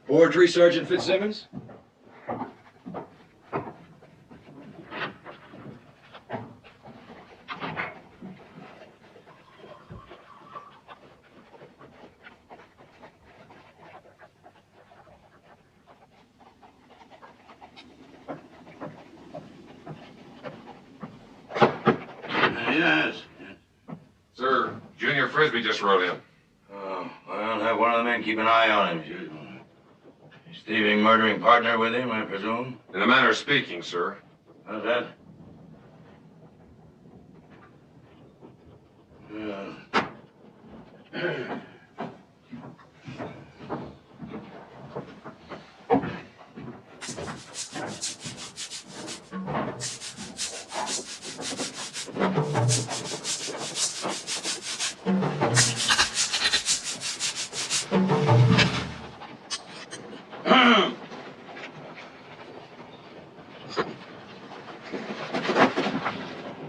Forgery, Sergeant Fitzsimmons? Yes. Sir, Junior Frisbee just rode in. Oh, well, have one of the men keep an eye on him. His thieving, murdering partner with him, I presume? In a manner of speaking, sir. How's that?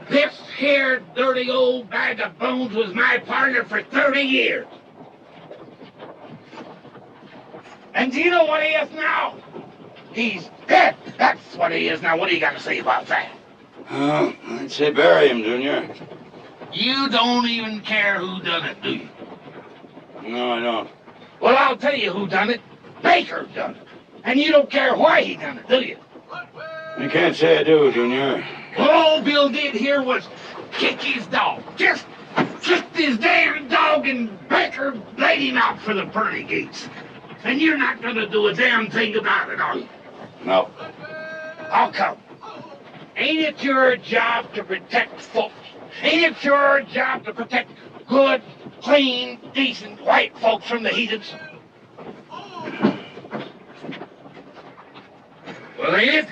This here dirty old bag of bones was my partner for 30 years. And do you know what he is now? He's dead. That's what he is now. What do you got to say about that? I'd say bury him, Junior. You don't even care who done it, do you? No, I don't. Well, I'll tell you who done it. Baker done it. And you don't care why he done it, do you? You can't say I do, Junior. What all Bill did here was kick his dog. Just kicked his damn dog, and Baker laid him out for the pearly gates. And you're not gonna do a damn thing about it, are you? No. How come? Ain't it your job to protect folks? Ain't it your job to protect good, clean, decent white folks from the heathens? Well, ain't it?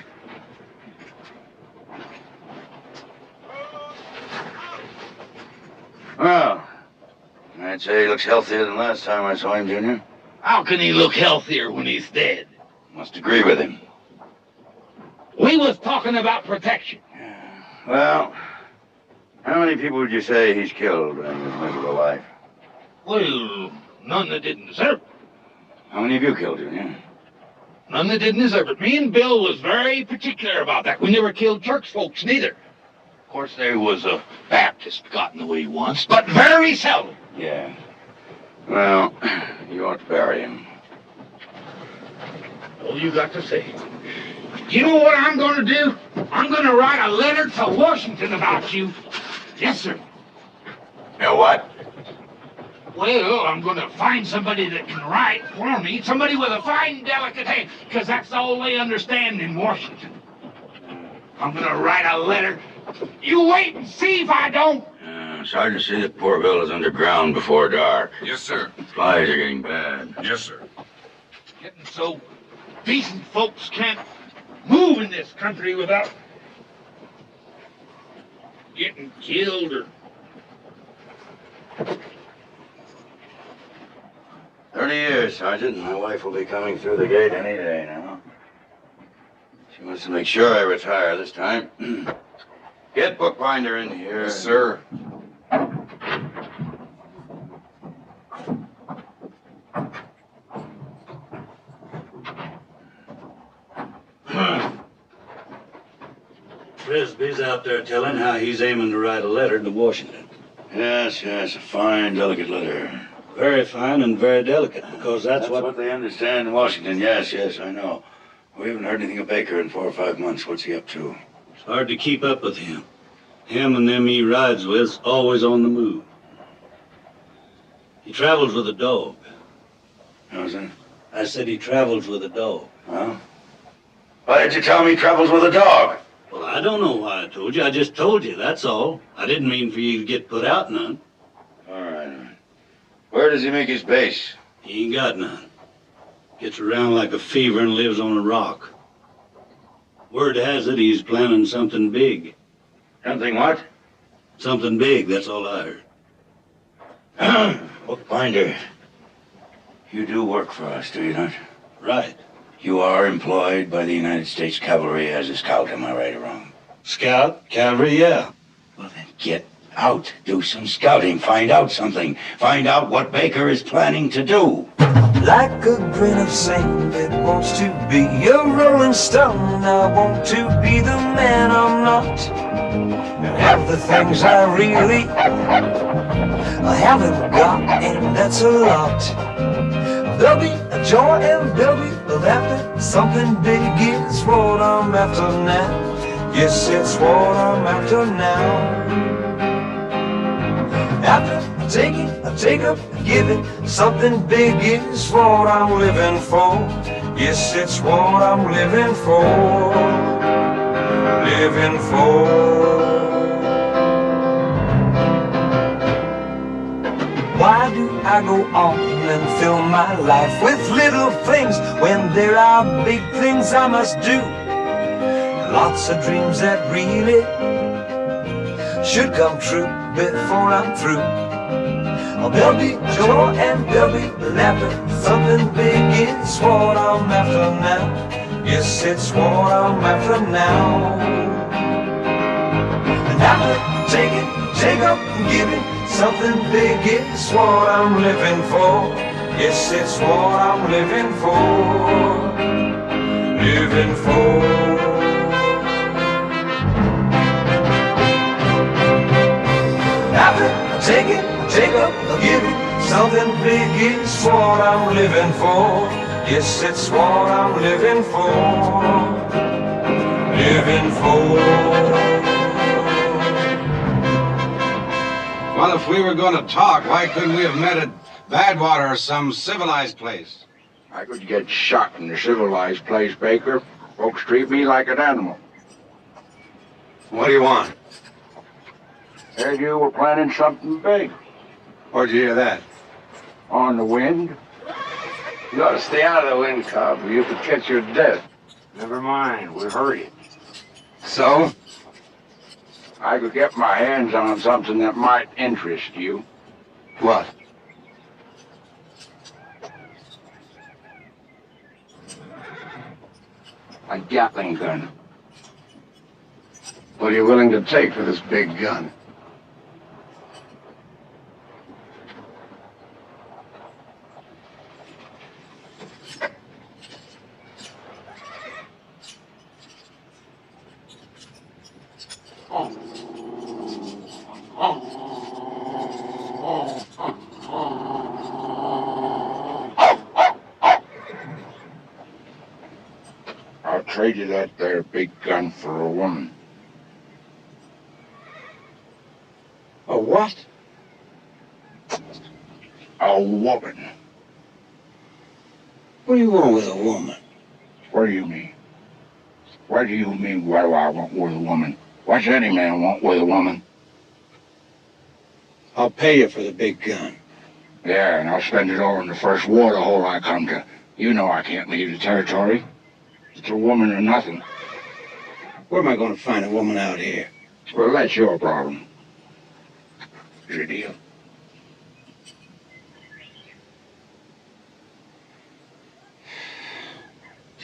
Well, I'd say he looks healthier than last time I saw him, Junior. How can he look healthier when he's dead? Must agree with him. We was talking about protection. Well, how many people would you say he's killed during his miserable life? Well, none that didn't deserve it. How many have you killed, Junior? None that didn't deserve it. Me and Bill was very particular about that. We never killed church folks, neither. Of course, there was a Baptist got in the way once, but very seldom. Yeah. Well, you ought to bury him. All you got to say. You know what I'm going to do? I'm going to write a letter to Washington about you. Yes, sir. You know what? Well, I'm going to find somebody that can write for me, somebody with a fine, delicate hand, because that's all they understand in Washington. I'm going to write a letter. You wait and see if I don't. Sergeant, see that poor Bill is underground before dark. Yes, sir. Flies are getting bad. Yes, sir. Getting so decent folks can't move in this country without getting killed or... 30 years, Sergeant. My wife will be coming through the gate any day now. She wants to make sure I retire this time. Get Bookbinder in here. Yes, sir. Frisbee's out there telling how he's aiming to write a letter to Washington. Yes, a fine, delicate letter. Very fine and very delicate, because that's what... they understand in Washington. Yes, I know. We haven't heard anything of Baker in 4 or 5 months. What's he up to? It's hard to keep up with him. Him and them he rides with's always on the move. He travels with a dog. How's that? I said he travels with a dog. Huh? Why did you tell me he travels with a dog? Well, I don't know why I told you. I just told you, that's all. I didn't mean for you to get put out none. All right. Where does he make his base? He ain't got none. Gets around like a fever and lives on a rock. Word has it he's planning something big. Something what? Something big, that's all I heard. Bookbinder, you do work for us, do you not? Right. You are employed by the United States Cavalry as a scout, am I right or wrong? Scout? Cavalry, yeah. Well, then get out. Do some scouting. Find out something. Find out what Baker is planning to do. Like a grain of sand that wants to be a rolling stone, I want to be the man I'm not, and have the things I really haven't got, and that's a lot. There'll be a joy and there'll be a laughter. Something big is what I'm after now. Yes, it's what I'm after now. After taking, I take up, giving. Something big is what I'm living for. Yes, it's what I'm living for. Living for. Why do I go on and fill my life with little things when there are big things I must do? Lots of dreams that really should come true before I'm through. Oh, there'll be joy and there'll be laughter. Something big is what I'm after now. Yes, it's what I'm after now. And after taking, take up and giving, something big is what I'm living for. Yes, it's what I'm living for. Living for. After taking, take up, giving, something big is what I'm living for. Yes, it's what I'm living for. Living for. Well, if we were going to talk, why couldn't we have met at Badwater or some civilized place? I could get shot in a civilized place, Baker. Folks treat me like an animal. What do you want? Heard you were planning something big. Where'd you hear that? On the wind. You ought to stay out of the wind, Cobb, or you could catch your death. Never mind, we heard it. So? I could get my hands on something that might interest you. What? A Gatling gun. What are you willing to take for this big gun? I'll trade you that there big gun for a woman. A what? A woman. What do you want with a woman? What do you mean? What do you mean, what do I want with a woman? What's any man want with a woman? I'll pay you for the big gun. Yeah, and I'll spend it all in the first water hole I come to. You know I can't leave the territory. It's a woman or nothing. Where am I going to find a woman out here? Well, that's your problem. Your deal.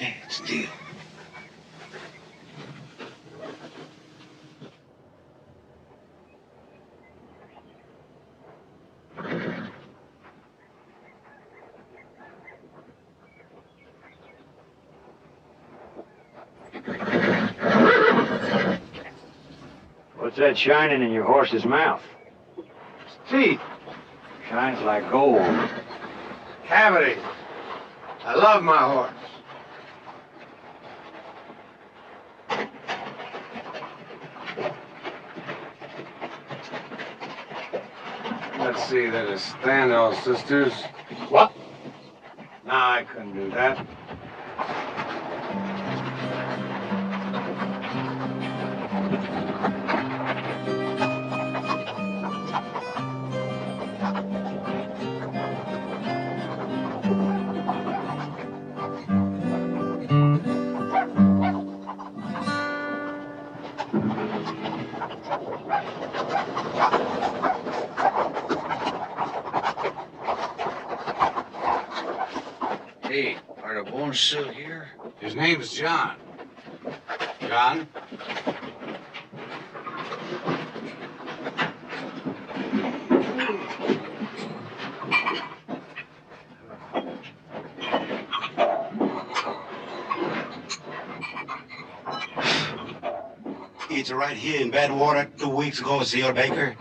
Yeah, it's a deal. What's that shining in your horse's mouth? teeth. Shines like gold. Cavity. I love my horse. Let's see, that is Standoff sisters. What? No, I couldn't do that. Hey, are the bones still here? His name's John. John? It's right here in Badwater 2 weeks ago, Seal Baker.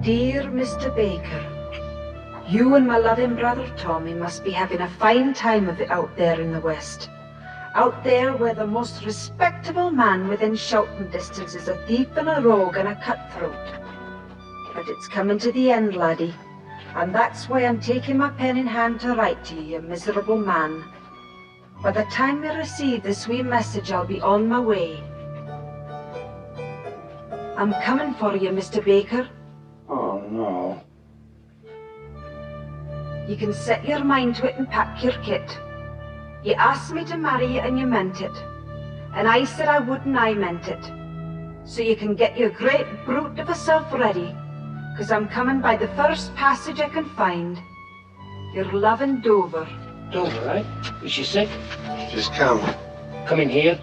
Dear Mr. Baker, you and my loving brother Tommy must be having a fine time of it out there in the West. Out there where the most respectable man within shouting distance is a thief and a rogue and a cutthroat. But it's coming to the end, laddie, and that's why I'm taking my pen in hand to write to you, you miserable man. By the time you receive this wee message, I'll be on my way. I'm coming for you, Mr. Baker. Oh, no. You can set your mind to it and pack your kit. You asked me to marry you and you meant it. And I said I would and I meant it. So you can get your great brute of a self ready, 'cause I'm coming by the first passage I can find. Your loving Dover. Dover, right? Is she sick? She's coming. Coming here?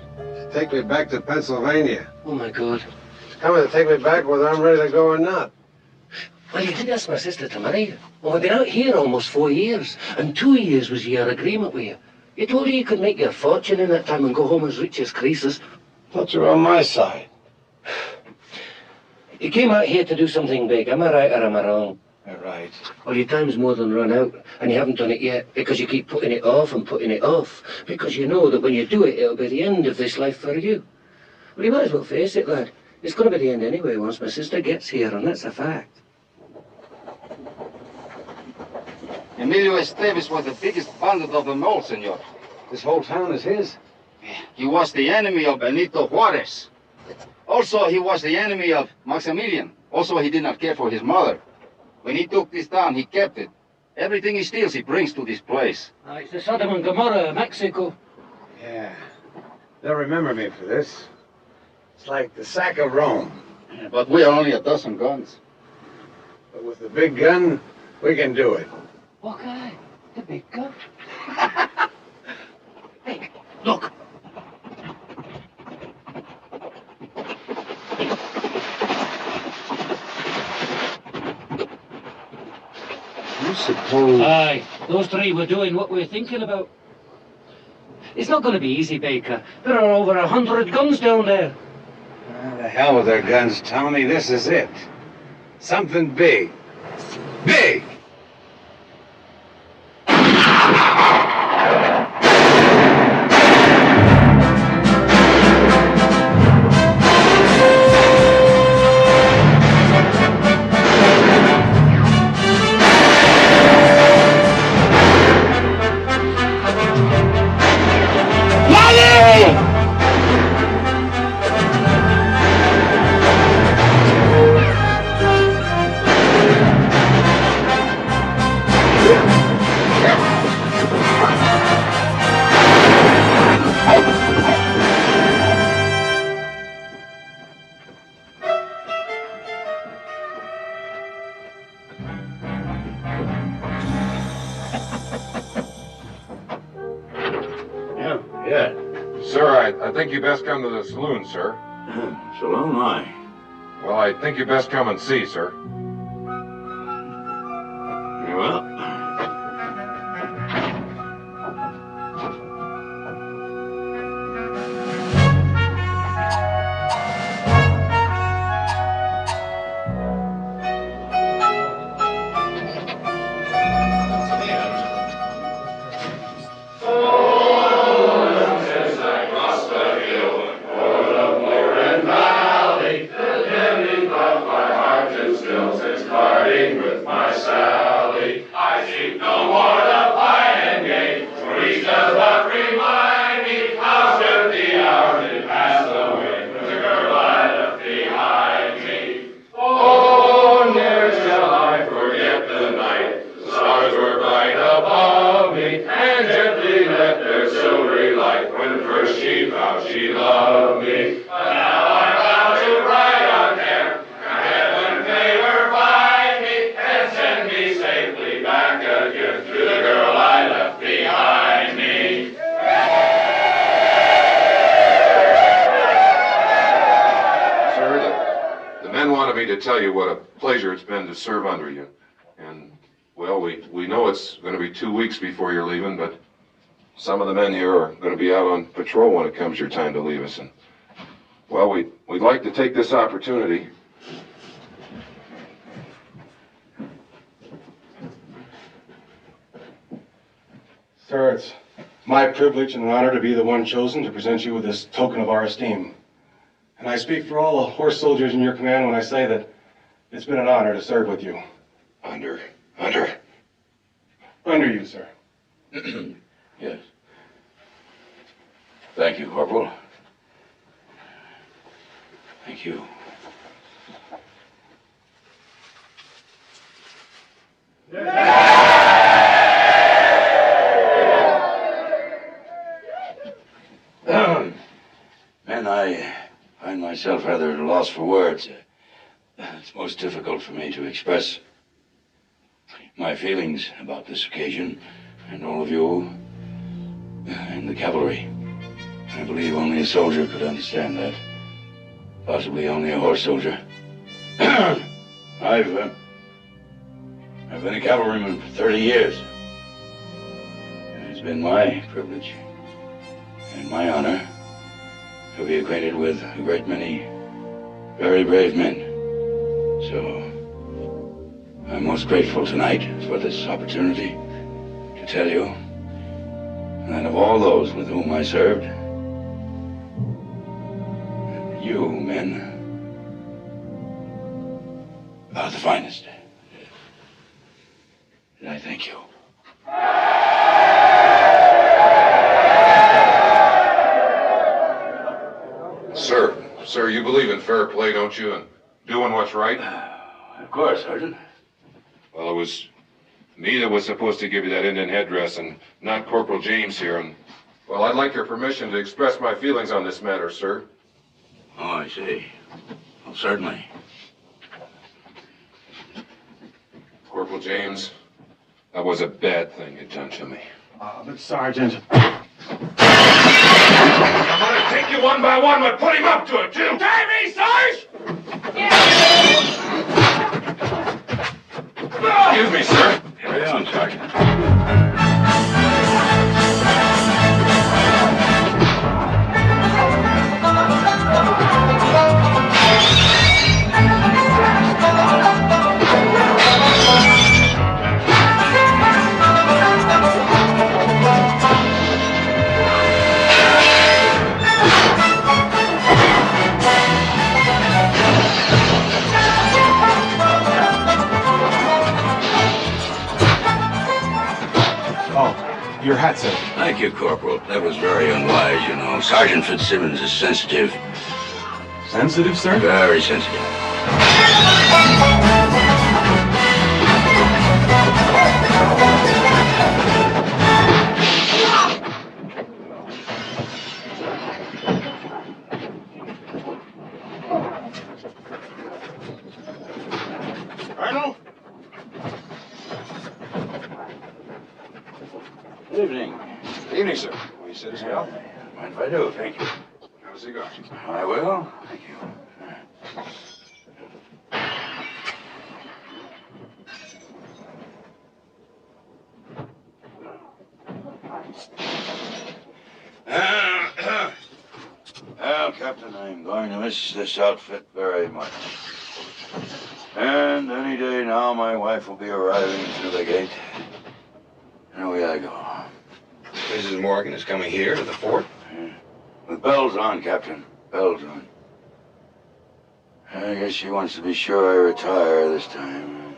Take me back to Pennsylvania. Oh, my God. She's coming to take me back whether I'm ready to go or not. Well, you did ask my sister to marry you. Well, we've been out here almost 4 years, and 2 years was your agreement with you. You told her you could make your fortune in that time and go home as rich as Croesus. Thought you were on my side. You came out here to do something big. Am I right or am I wrong? You're right. Well, your time's more than run out, and you haven't done it yet because you keep putting it off and putting it off, because you know that when you do it, it'll be the end of this life for you. Well, you might as well face it, lad. It's going to be the end anyway once my sister gets here, and that's a fact. Emilio Estevez was the biggest bandit of them all, senor. This whole town is his? He was the enemy of Benito Juarez. Also, he was the enemy of Maximilian. Also, he did not care for his mother. When he took this town, he kept it. Everything he steals, he brings to this place. It's the Sodom and Gomorrah of Mexico. Yeah. They'll remember me for this. It's like the sack of Rome. But we are only a dozen guns. But with the big gun, we can do it. What guy? The big gun? Hey, look. You suppose... Aye, those three were doing what we're thinking about. It's not going to be easy, Baker. There are over 100 guns down there. The hell with their guns, Tommy. This is it. Something big. Big! Yeah. Sir, I think you best come to the saloon, sir. So long, I. Well, I think you best come and see, sir. Well. she vowed she loved me. But now I'm bound to ride on there. Heaven favor find me and send me safely back again to the girl I left behind me. Sir, the men wanted me to tell you what a pleasure it's been to serve under you. And, well, we know it's going to be 2 weeks before you're leaving, but some of the men here are going to be out on patrol when it comes your time to leave us. And, well, we'd like to take this opportunity. Sir, it's my privilege and an honor to be the one chosen to present you with this token of our esteem. And I speak for all the horse soldiers in your command when I say that it's been an honor to serve with you. Under you, sir. Yes. Thank you, Corporal. Thank you. Men, I find myself rather at a loss for words. It's most difficult for me to express my feelings about this occasion and all of you and the cavalry. I believe only a soldier could understand that. Possibly only a horse soldier. I've been a cavalryman for 30 years. And it's been my privilege and my honor to be acquainted with a great many very brave men. So I'm most grateful tonight for this opportunity to tell you that of all those with whom I served, you men are the finest. And I thank you. Sir, you believe in fair play, don't you, and doing what's right? Of course, Sergeant. Well, it was me that was supposed to give you that Indian headdress and not Corporal James here, and, well, I'd like your permission to express my feelings on this matter, sir. Oh, I see. Well, certainly. Corporal James, that was a bad thing you done to me. But Sergeant... I'm gonna take you one by one, but put him up to it, too. Davy, Sarge! Excuse me, sir. Carry on, Sergeant. Your hat, sir. Thank you, Corporal. That was very unwise, you know. Sergeant Fitzsimmons is sensitive. Sensitive, sir? Very sensitive. Colonel? Good evening. Good evening, sir. Will you sit us down? Mind if I do? Thank you. Have a cigar. I will. Thank you. Well, Captain, I'm going to miss this outfit very much. And any day now, my wife will be arriving through the gate. And away I go. Mrs. Morgan is coming here to the fort? With bells on, Captain. Bells on. I guess she wants to be sure I retire this time.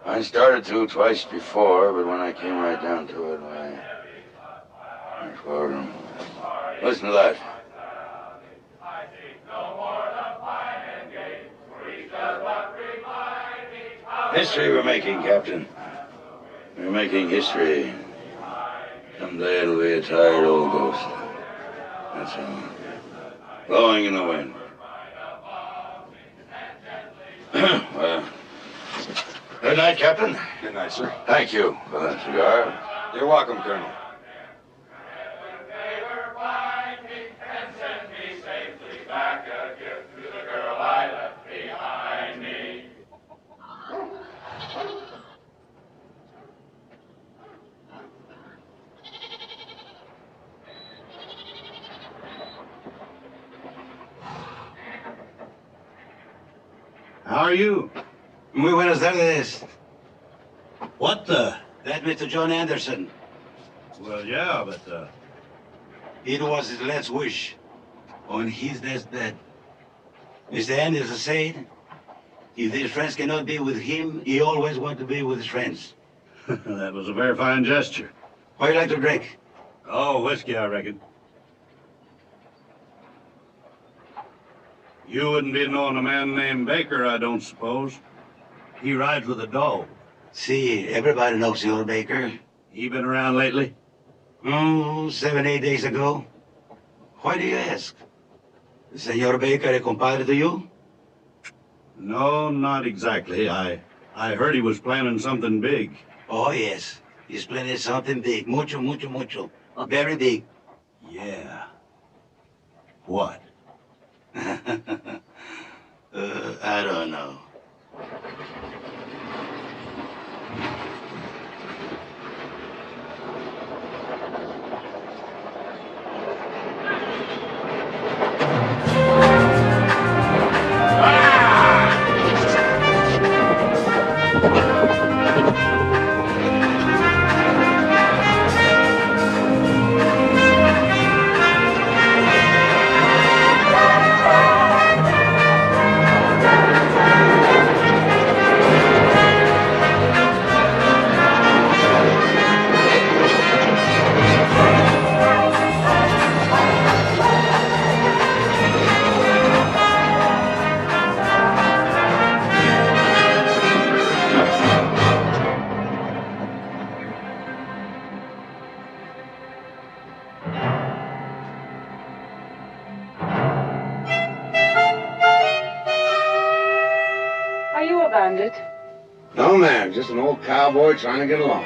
I started to twice before, but when I came right down to it, I told him. Listen to that. History we're making, Captain. We're making history. Someday it'll be a tired old ghost. That's him. Blowing in the wind. Well, good night, Captain. Good night, sir. Thank you for that cigar. You're welcome, Colonel. How are you? Muy buenas tardes. What the? That Mr. John Anderson. Well, yeah, but, It was his last wish on his deathbed. Mr. Anderson said, if his friends cannot be with him, he always wants to be with his friends. that was a very fine gesture. What do you like to drink? Oh, whiskey, I reckon. You wouldn't be knowing a man named Baker, I don't suppose. He rides with a dog. See, everybody knows Senor Baker. He been around lately? Oh, 7, 8 days ago. Why do you ask? Senor Baker a compadre to you? No, not exactly. I heard he was planning something big. Oh, yes. He's planning something big. Mucho, mucho, mucho. Very big. Yeah. What? I don't know. Are you a bandit? No, ma'am. Just an old cowboy trying to get along.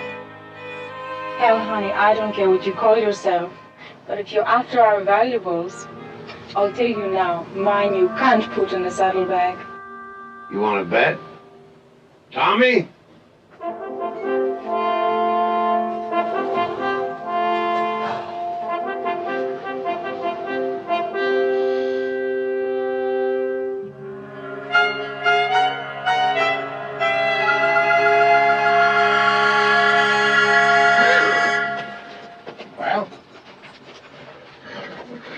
Hell, honey, I don't care what you call yourself. But if you're after our valuables, I'll tell you now, mine you can't put in a saddlebag. You want to bet? Tommy? Well,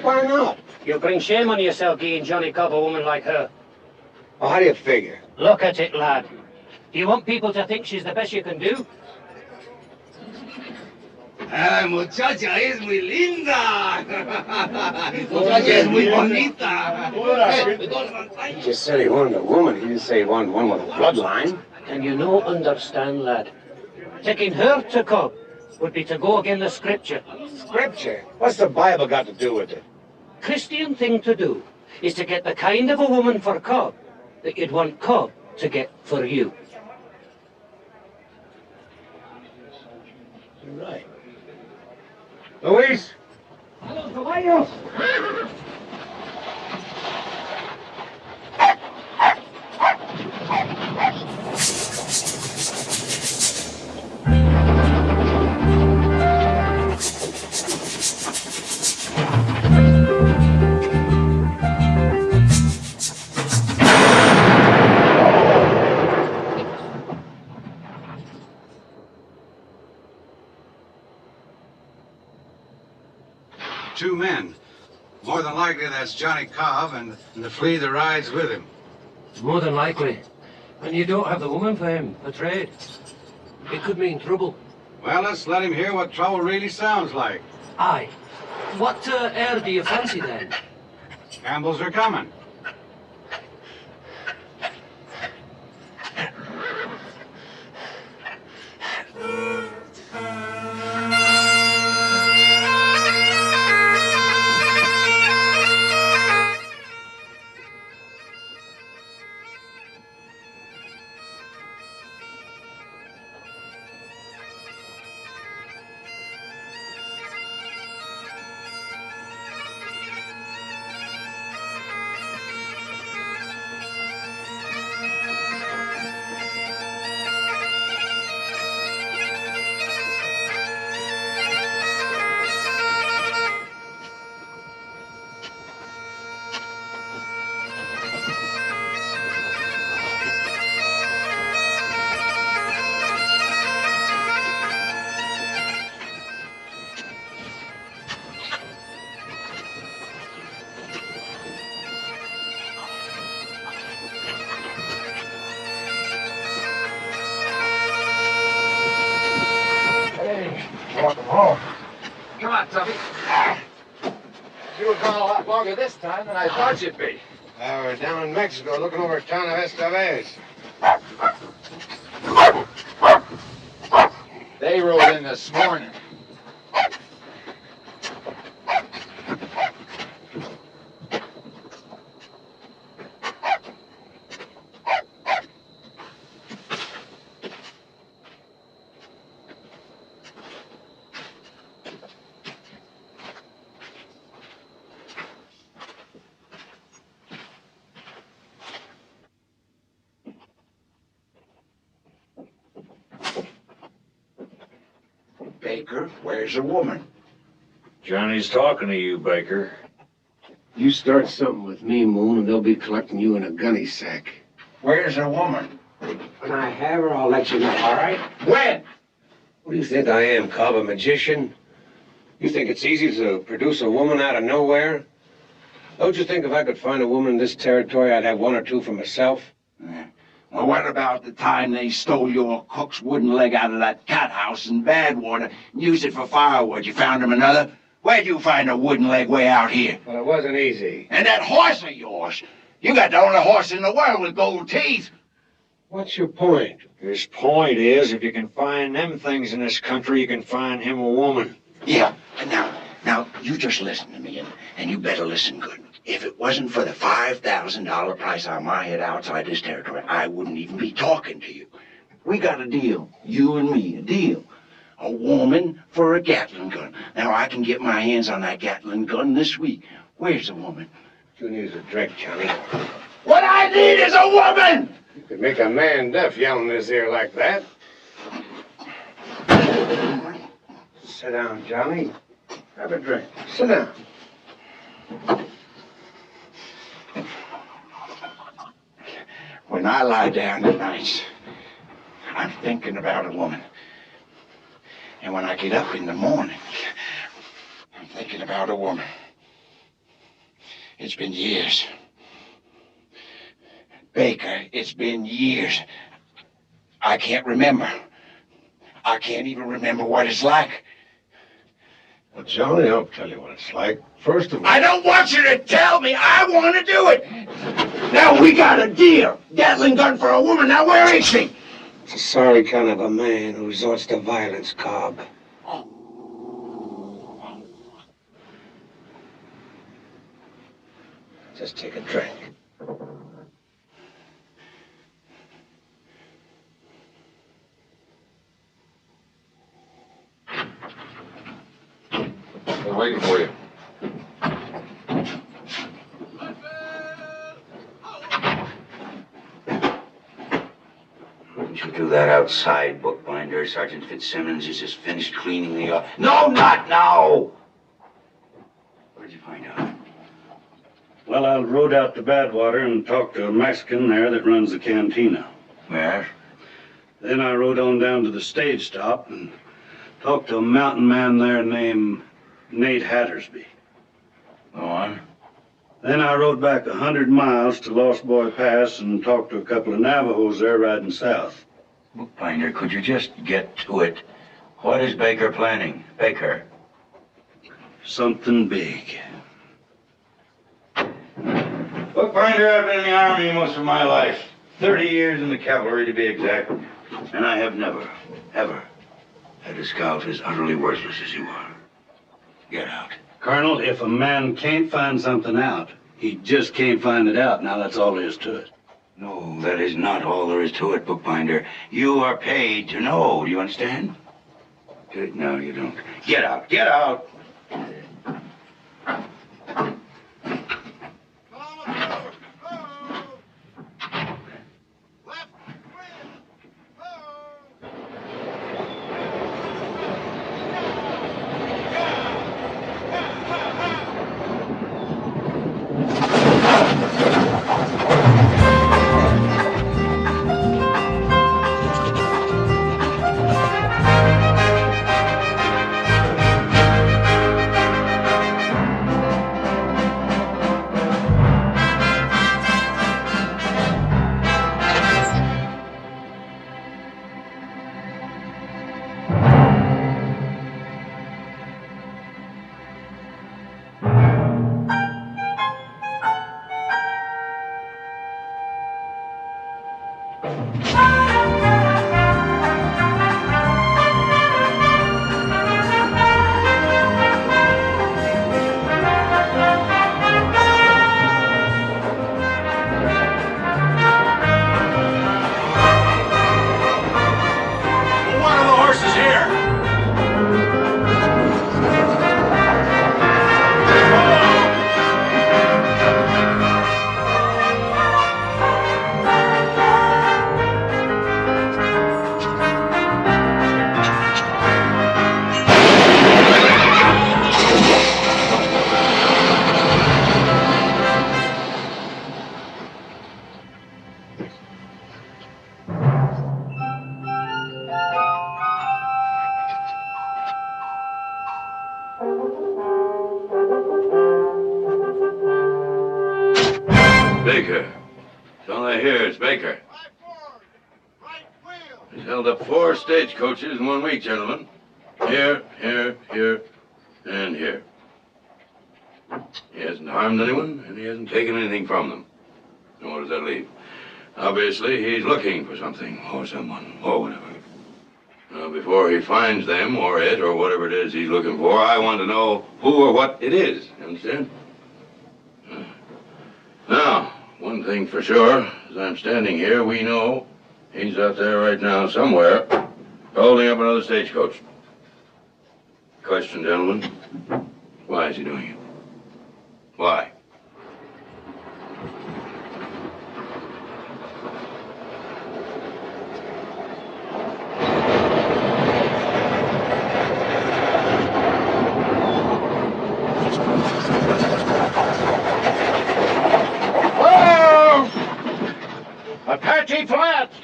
why not? You bring shame on yourself, Guy and Johnny Cobb, a woman like her. Well, how do you figure? Look at it, lad. Do you want people to think she's the best you can do? Ah, muchacha es muy linda. Muchacha es muy bonita. He just said he wanted a woman. He didn't say he wanted one with a bloodline. And you no understand, lad. Taking her to Cobb would be to go against the scripture. Scripture? What's the Bible got to do with it? Christian thing to do is to get the kind of a woman for Cobb that you'd want Cobb to get for you. You're right. Luis? Caballos. Two men. More than likely that's Johnny Cobb and the flea that rides with him. More than likely. And you don't have the woman for him, for trade. It could mean trouble. Well, let's let him hear what trouble really sounds like. Aye. What air do you fancy then? Campbells are coming. You were gone a lot longer this time than I thought you'd be. We're down in Mexico looking over a town of Escavez. They rode in this morning. Baker, where's the woman? Johnny's talking to you, Baker. You start something with me, Moon, and they'll be collecting you in a gunny sack. Where's the woman? When I have her, I'll let you know, all right? When? What do you think I am, Cobb, a magician? You think it's easy to produce a woman out of nowhere? Don't you think if I could find a woman in this territory, I'd have one or two for myself? Well, what about the time they stole your cook's wooden leg out of that cat house in Badwater and used it for firewood? You found him another? Where'd you find a wooden leg way out here? Well, it wasn't easy. And that horse of yours? You got the only horse in the world with gold teeth. What's your point? His point is, if you can find them things in this country, you can find him a woman. Yeah, now, you just listen to me, and you better listen good. If it wasn't for the $5,000 price on my head outside this territory, I wouldn't even be talking to you. We got a deal, you and me, a deal. A woman for a Gatling gun. Now, I can get my hands on that Gatling gun this week. Where's the woman? You need a drink, Johnny. What I need is a woman! You could make a man deaf yelling in his ear like that. Sit down, Johnny. Have a drink. Sit down. When I lie down at night, I'm thinking about a woman. And when I get up in the morning, I'm thinking about a woman. It's been years. Baker, it's been years. I can't remember. I can't even remember what it's like. Well, Johnny, I'll tell you what it's like. First of all... I don't want you to tell me. I want to do it. Now, we got a deal. Gatling gun for a woman. Now, where is she? It's a sorry kind of a man who resorts to violence, Cobb. Just take a drink. They're waiting for you. Wouldn't you do that outside, bookbinder? Sergeant Fitzsimmons has just finished cleaning the office. No, not now! Where'd you find out? Well, I rode out to Badwater and talked to a Mexican there that runs the cantina. Yes? Then I rode on down to the stage stop and talked to a mountain man there named Nate Hattersby. Go on. Then I rode back 100 miles to Lost Boy Pass and talked to a couple of Navajos there riding south. Bookbinder, could you just get to it? What is Baker planning? Baker? Something big. Bookbinder, I've been in the Army most of my life. 30 years in the cavalry, to be exact. And I have never, ever had a scout as utterly worthless as you are. Get out. Colonel, if a man can't find something out, he just can't find it out. Now, that's all there is to it. No, that is not all there is to it, Bookbinder. You are paid to know. Do you understand? Good. No, you don't. Get out. Get out. Baker. That's all I hear is Baker. He's held up 4 stagecoaches in 1 week, gentlemen. Here, here, here, and here. He hasn't harmed anyone, and he hasn't taken anything from them. And what does that leave? Obviously, he's looking for something, or someone, or whatever. Now, before he finds them, or it, or whatever it is he's looking for, I want to know who or what it is. You understand? Now, one thing for sure, as I'm standing here, we know he's out there right now somewhere, holding up another stagecoach. Question, gentlemen, why is he doing it? Why? Apache Flats!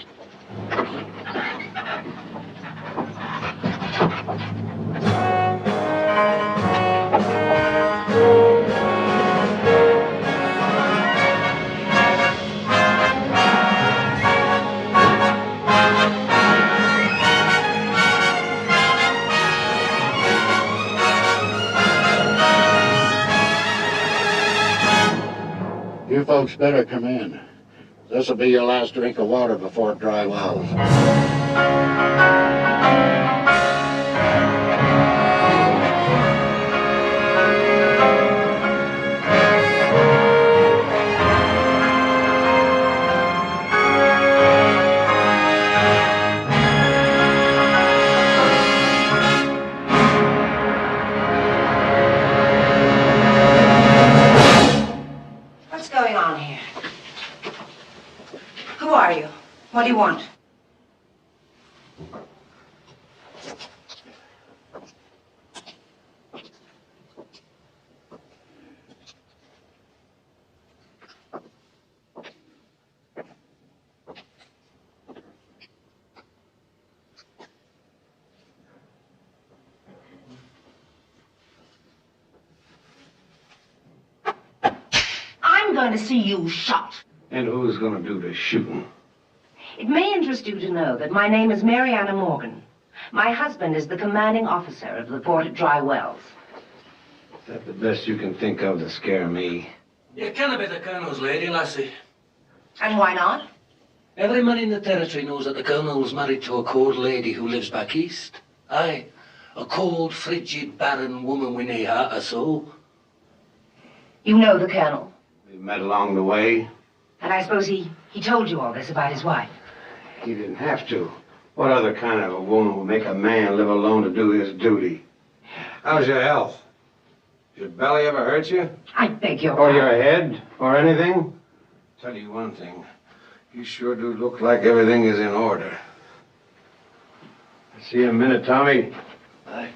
You folks better come in. This'll be your last drink of water before it dry wells. What's going on here? Who are you? What do you want? I'm going to see you shot. And who's going to do the shooting? It may interest you to know that my name is Mariana Morgan. My husband is the commanding officer of the port at Dry Wells. Is that the best you can think of to scare me? You can't be the Colonel's lady, lassie. And why not? Every man in the territory knows that the Colonel's married to a cold lady who lives back east. Aye, a cold, frigid, barren woman with nae heart or soul. You know the Colonel. We met along the way. And I suppose he told you all this about his wife. He didn't have to. What other kind of a woman would make a man live alone to do his duty? How's your health? Your belly ever hurt you? I beg your Or pardon. your head? Or anything? Tell you one thing. You sure do look like everything is in order. See you in a minute, Tommy. Aye.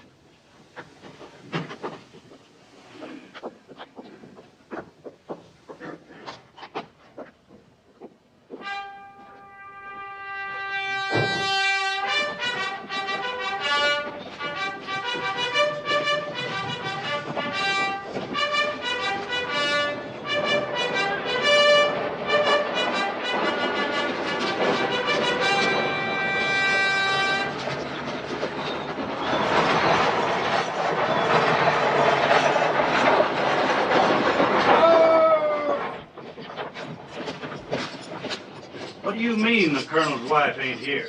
What do you mean the Colonel's wife ain't here?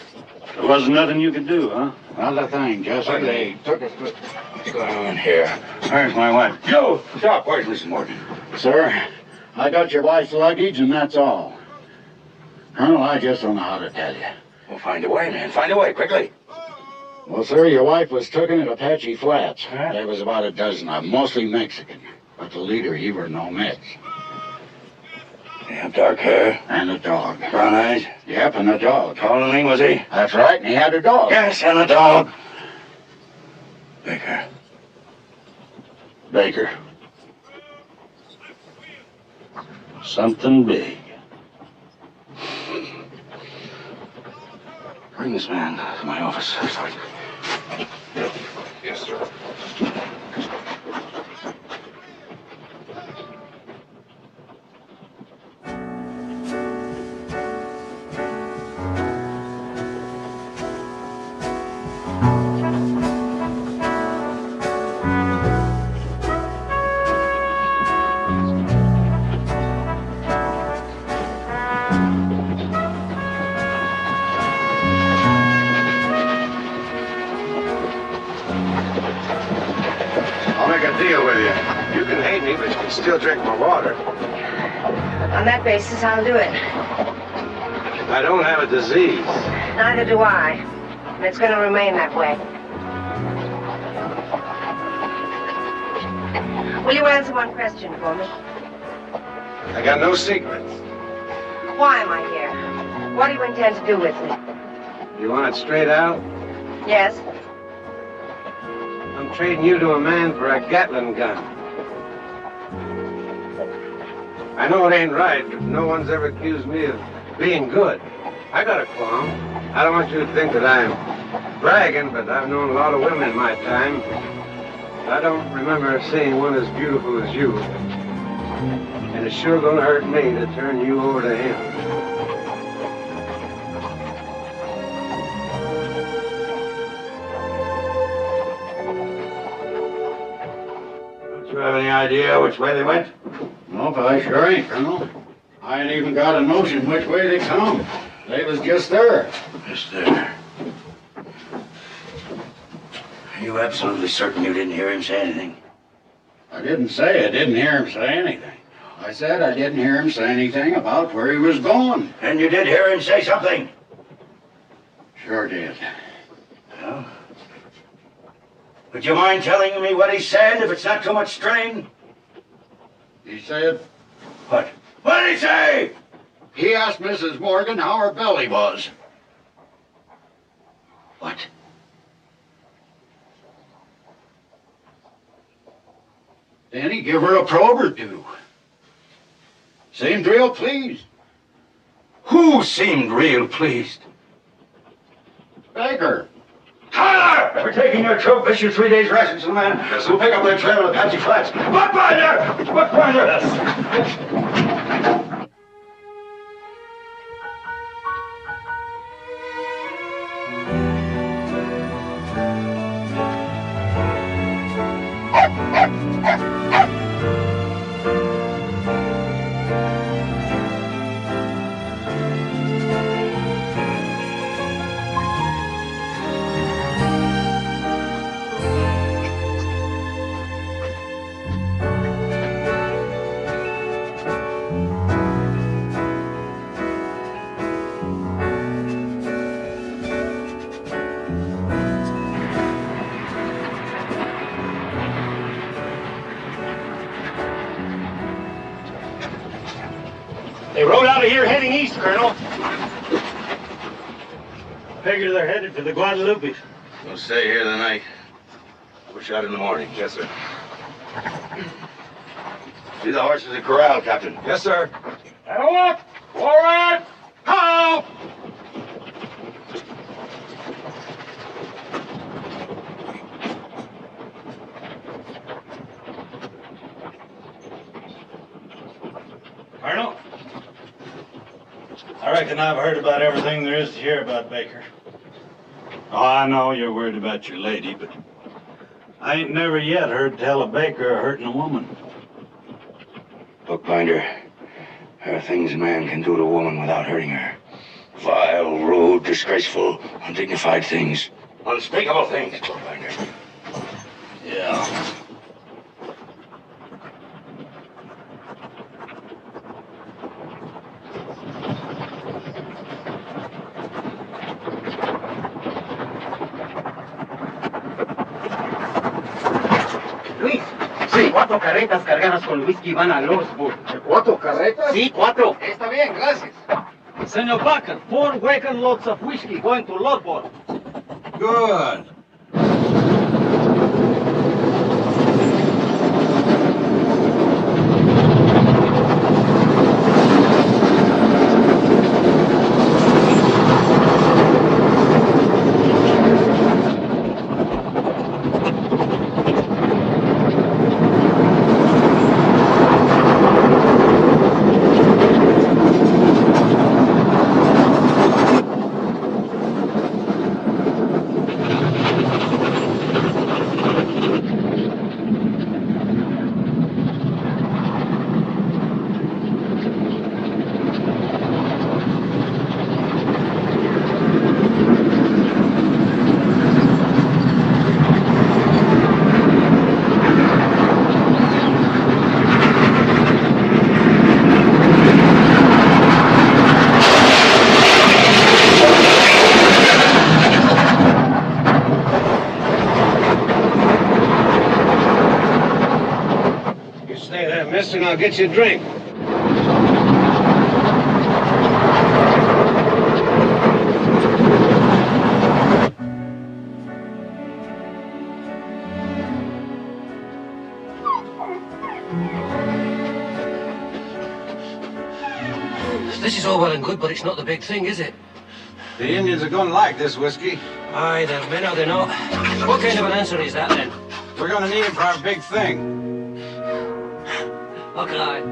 There wasn't nothing you could do, huh? Not a thing, Jesse. They took us. What's going on here? Where's my wife? Yo, stop. Where's Mrs. Morgan? Sir, I got your wife's luggage and that's all. Colonel, I just don't know how to tell you. Well, find a way, man. Find a way, quickly. Well, sir, your wife was taken at Apache Flats. There was about a dozen of them, mostly Mexican. But the leader, he were no Mex. They have dark hair. And a dog. Brown eyes. Yep, and a dog. Tall and lean, was he? That's right, and he had a dog. Yes, and a dog. Baker. Baker. Something big. Bring this man to my office, Sergeant. Yes, sir. can still drink my water. On that basis, I'll do it. I don't have a disease. Neither do I. And it's going to remain that way. Will you answer one question for me? I got no secrets. Why am I here? What do you intend to do with me? You want it straight out? Yes? I'm trading you to a man for a Gatling gun. I know it ain't right, but no one's ever accused me of being good. I got a qualm. I don't want you to think that I'm bragging, but I've known a lot of women in my time. I don't remember seeing one as beautiful as you. And it's sure gonna hurt me to turn you over to him. Do you have any idea which way they went? No, but I sure ain't, Colonel. I ain't even got a notion which way they come. They was just there. Just there. Are you absolutely certain you didn't hear him say anything? I didn't say I didn't hear him say anything. I said I didn't hear him say anything about where he was going. And you did hear him say something? Sure did. Well, would you mind telling me what he said, if it's not too much strain? He said... What? What did he say? He asked Mrs. Morgan how her belly was. What? Then he give her a probe or two. Seemed real pleased. Who seemed real pleased? Baker. Tyler! We're taking your troop. Issue 3 days rations to the man. Yes, we'll pick up their trail at Apache Flats. Bookbinder! Bookbinder! Yes. They rode out of here heading east, Colonel. Figure they're headed for the Guadalupe. We'll stay here the night. Push out in the morning. Yes, sir. See the horses at corral, Captain. Yes, sir. That'll work. Forward. Help! Colonel, I reckon I've heard about everything there is to hear about Baker. Oh, I know you're worried about your lady, but I ain't never yet heard tell of Baker hurting a woman. Bookbinder, there are things a man can do to a woman without hurting her. Vile, rude, disgraceful, undignified things. Unspeakable things, Bookbinder. Yeah. Luis, sí. 4 carretas cargadas con whisky van a Losburg. ¿4 carretas? Sí, 4. Está bien, gracias. Senor Baker, 4 wagon loads of whiskey going to Losburg. Good. You stay there, mister, and I'll get you a drink. This is all well and good, but it's not the big thing, is it? The Indians are going to like this whiskey. Aye, they're men or they're not. What kind of an answer is that, then? We're going to need it for our big thing. Okay.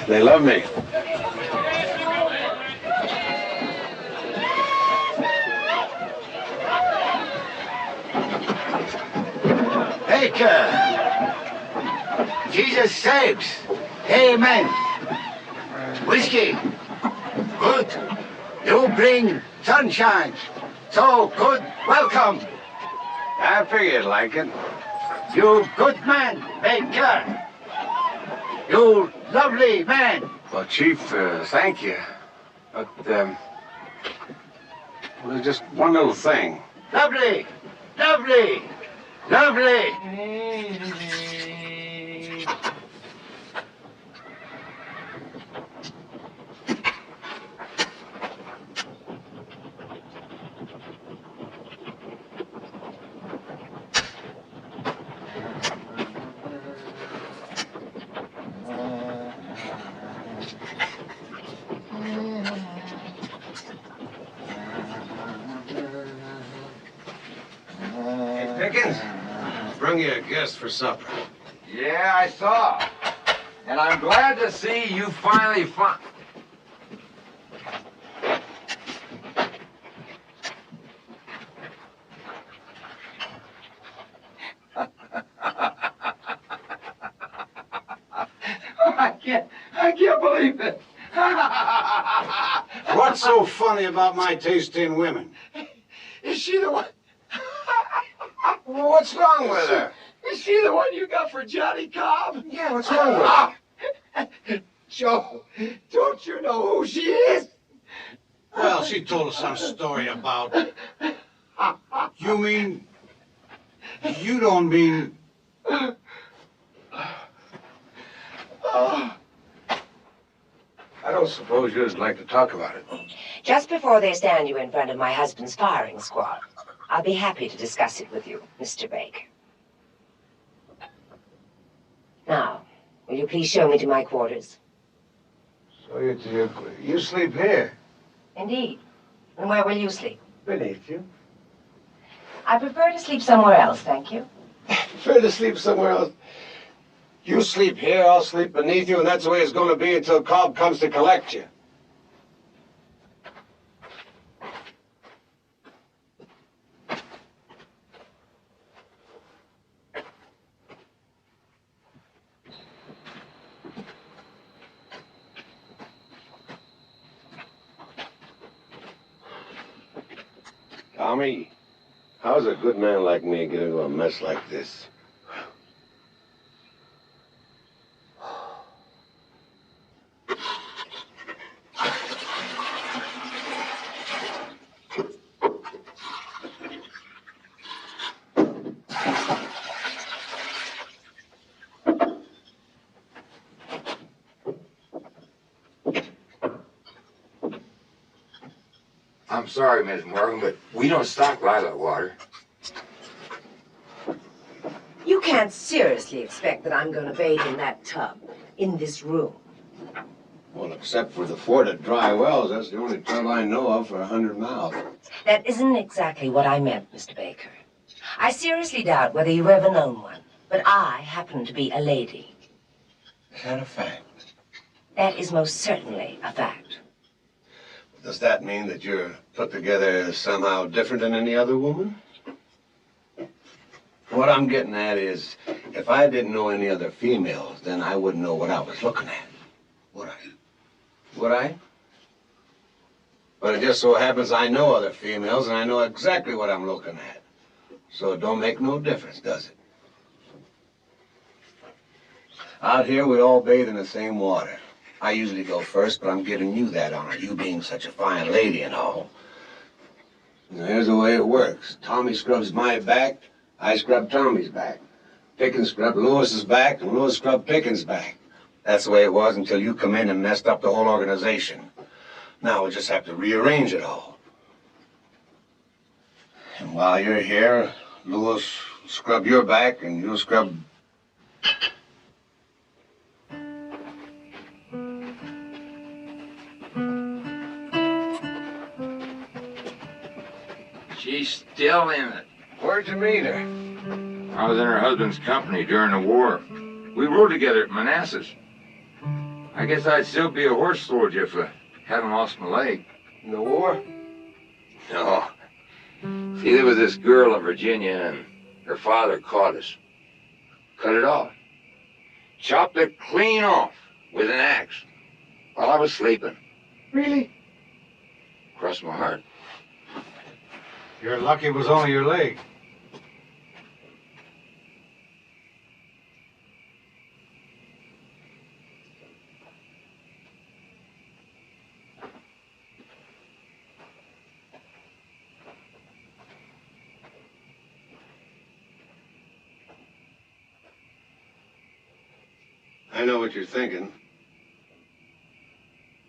They love me. Baker! Jesus saves! Amen! Whiskey! Good! You bring sunshine! So good, welcome! I figured like it. You good man, Baker! You lovely man! Well, Chief, thank you. But, well, there's just one little thing. Lovely! Lovely! Lovely! Hey, Pickens, bring you a guest for supper. Yeah, I saw. And I'm glad to see you finally found... I can't believe it. What's so funny about my taste in women? Is she the one? Well, what's wrong with her? Is she the one you got for Johnny Cobb? Yeah, what's wrong with her? Joe, don't you know who she is? Well, she told us some story about... You mean... You don't mean... I don't suppose you'd like to talk about it. Just before they stand you in front of my husband's firing squad, I'll be happy to discuss it with you, Mr. Baker. Now, will you please show me to my quarters? So you sleep here? Indeed. And where will you sleep? Beneath you. I prefer to sleep somewhere else, thank you. Prefer to sleep somewhere else. You sleep here, I'll sleep beneath you, and that's the way it's going to be until Cobb comes to collect you. Tommy, how's a good man like me get into a mess like this? I'm sorry, Miss Morgan, but we don't stock lilac water. You can't seriously expect that I'm going to bathe in that tub, in this room. Well, except for the fort at Dry Wells, that's the only tub I know of for 100 miles. That isn't exactly what I meant, Mr. Baker. I I seriously doubt whether you've ever known one, but I happen to be a lady. Is that a fact? That is most certainly a fact. Does that mean that you're put together somehow different than any other woman? What I'm getting at is, if I didn't know any other females, then I wouldn't know what I was looking at. Would I? Would I? But it just so happens I know other females, and I know exactly what I'm looking at. So it don't make no difference, does it? Out here, we all bathe in the same water. I usually go first, but I'm giving you that honor, you being such a fine lady and all. Now, here's the way it works. Tommy scrubs my back, I scrub Tommy's back. Pickens scrubbed Lewis's back, and Lewis scrubbed Pickens' back. That's the way it was until you come in and messed up the whole organization. Now we just have to rearrange it all. And while you're here, Lewis scrub your back, and you'll scrub... She's still in it. Where'd you meet her? I was in her husband's company during the war. We rode together at Manassas. I guess I'd still be a horse soldier if I hadn't lost my leg. In the war? No. See, there was this girl in Virginia, and her father caught us. Cut it off. Chopped it clean off with an axe while I was sleeping. Really? Crossed my heart. You're lucky it was only your leg. I know what you're thinking.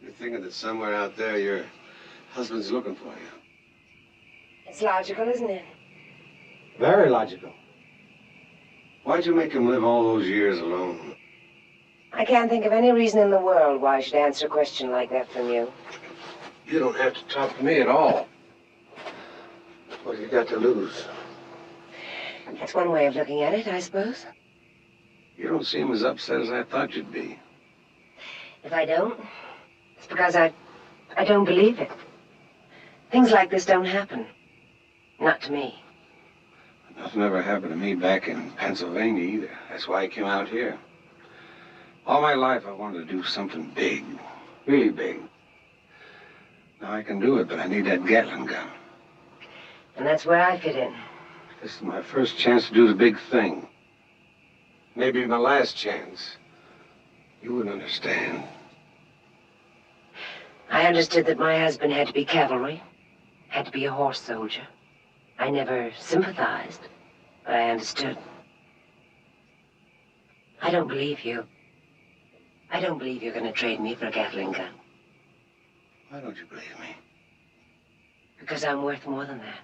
You're thinking that somewhere out there your husband's looking for you. It's logical, isn't it? Very logical. Why'd you make him live all those years alone? I can't think of any reason in the world why I should answer a question like that from you. You don't have to talk to me at all. What have you got to lose? That's one way of looking at it, I suppose. You don't seem as upset as I thought you'd be. If I don't, it's because I don't believe it. Things like this don't happen. Not to me. Nothing ever happened to me back in Pennsylvania either. That's why I came out here. All my life I wanted to do something big. Really big. Now I can do it, but I need that Gatling gun. And that's where I fit in. This is my first chance to do the big thing. Maybe my last chance. You wouldn't understand. I understood that my husband had to be cavalry, had to be a horse soldier. I never sympathized, but I understood. I don't believe you. I don't believe you're going to trade me for a Gatling gun. Why don't you believe me? Because I'm worth more than that.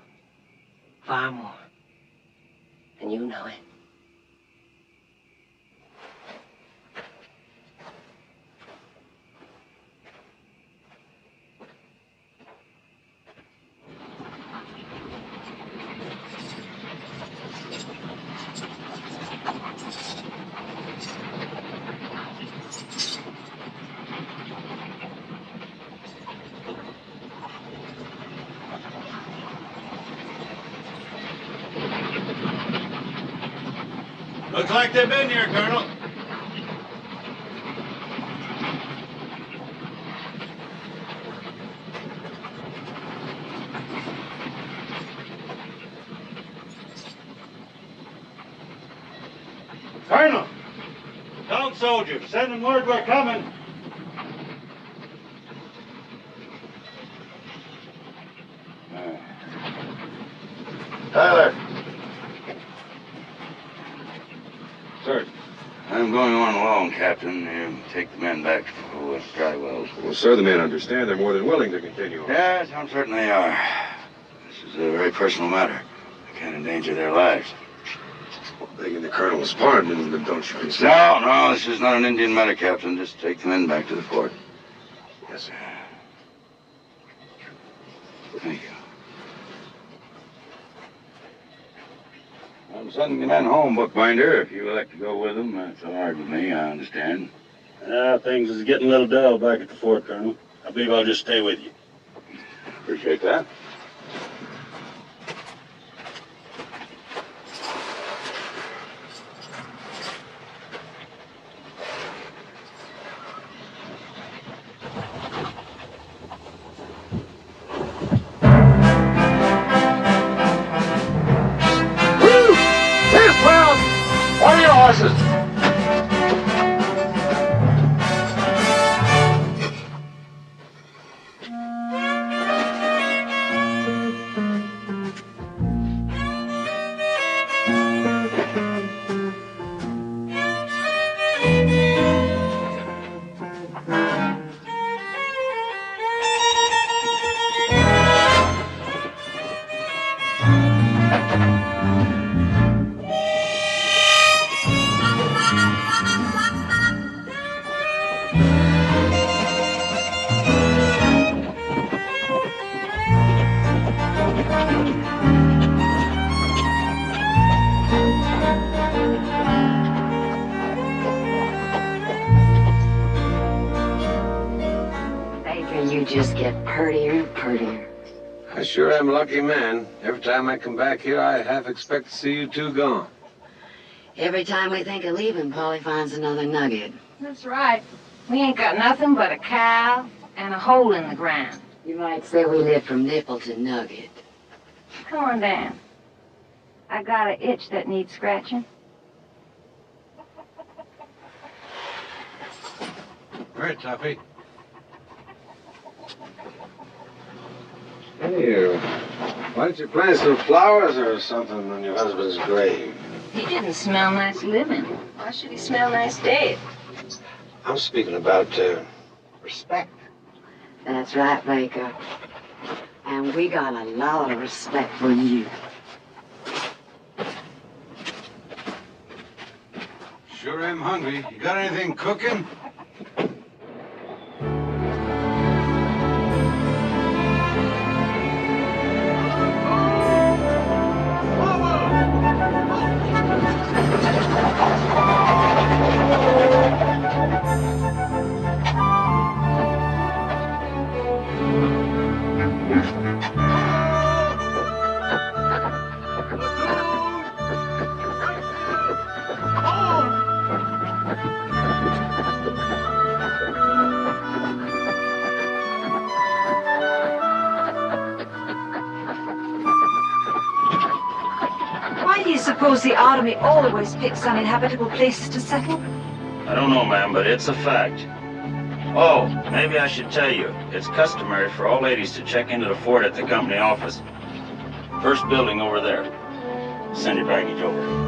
Far more. And you know it. Looks like they've been here, Colonel. Colonel! Don't soldiers. Send them word we're coming. Tyler. Sir. I'm going on alone, Captain. You take the men back to dry wells. Well, sir, the men understand they're more than willing to continue on. Yes, I'm certain they are. This is a very personal matter. I can't endanger their lives. Well, begging the colonel's pardon, but don't you consider... No, this is not an Indian matter, Captain. Just take the men back to the fort. Yes, sir. Thank you. I'm sending the men home, bookbinder. If you elect to go with them, that's all right with me, I understand. Things is getting a little dull back at the fort, Colonel. I believe I'll just stay with you. Appreciate that. You just get prettier and prettier. I sure am a lucky man. Every time I come back here, I half expect to see you two gone. Every time we think of leaving, Polly finds another nugget. That's right. We ain't got nothing but a cow and a hole in the ground. You might say we live from nipple to nugget. Come on down. I got an itch that needs scratching. Right, Tuffy. Hey, why don't you plant some flowers or something on your husband's grave? He didn't smell nice living. Why should he smell nice dead? I'm speaking about, respect. That's right, Baker. And we got a lot of respect for you. Sure am hungry. You got anything cooking? Why do you suppose the army always picks uninhabitable places to settle? I don't know, ma'am, but it's a fact. Oh, maybe I should tell you, it's customary for all ladies to check into the fort at the company office. First building over there. Send your baggage over.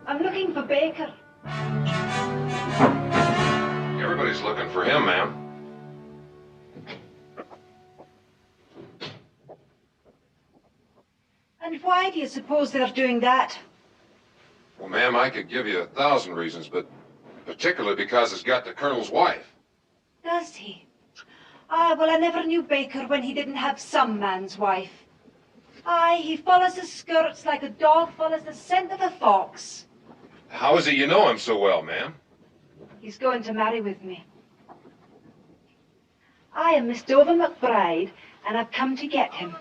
I'm looking for Baker. Everybody's looking for him, ma'am. And why do you suppose they're doing that? Well, ma'am, I could give you 1,000 reasons, but particularly because it's got the Colonel's wife. Does he? Ah, well, I never knew Baker when he didn't have some man's wife. Aye, he follows his skirts like a dog follows the scent of a fox. How is it you know him so well, ma'am? He's going to marry with me. I am Miss Dover McBride, and I've come to get him.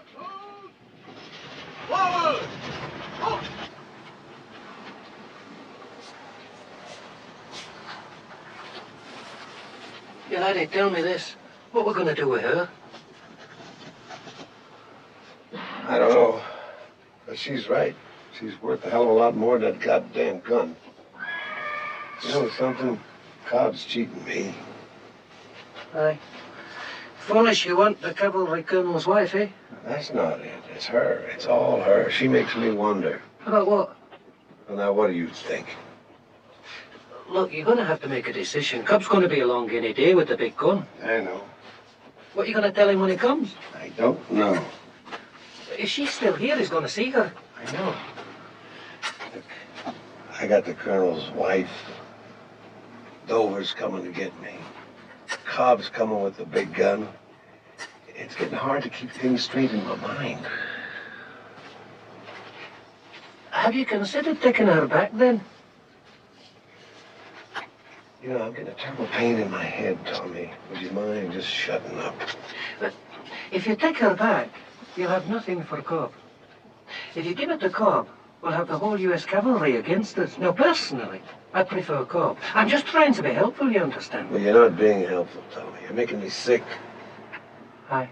Forward! You laddie, tell me this. What we're gonna do with her? I don't know. But she's right. She's worth a hell of a lot more than that goddamn gun. You know something? Cobb's cheating me. Aye. Foolish you want the cavalry colonel's wife, eh? That's not it. It's her. It's all her. She makes me wonder. About what? Well, now, what do you think? Look, you're going to have to make a decision. Cub's going to be along any day with the big gun. I know. What are you going to tell him when he comes? I don't know. If she's still here, he's going to see her. I know. Look, I got the colonel's wife. Dover's coming to get me. Cobb's coming with the big gun. It's getting hard to keep things straight in my mind. Have you considered taking her back, then? You know, I'm getting a terrible pain in my head, Tommy. Would you mind just shutting up? But if you take her back, you'll have nothing for Cobb. If you give it to Cobb, we'll have the whole U.S. cavalry against us. Now, personally, I prefer Cobb. I'm just trying to be helpful, you understand? Well, you're not being helpful, Tommy. You're making me sick. Aye.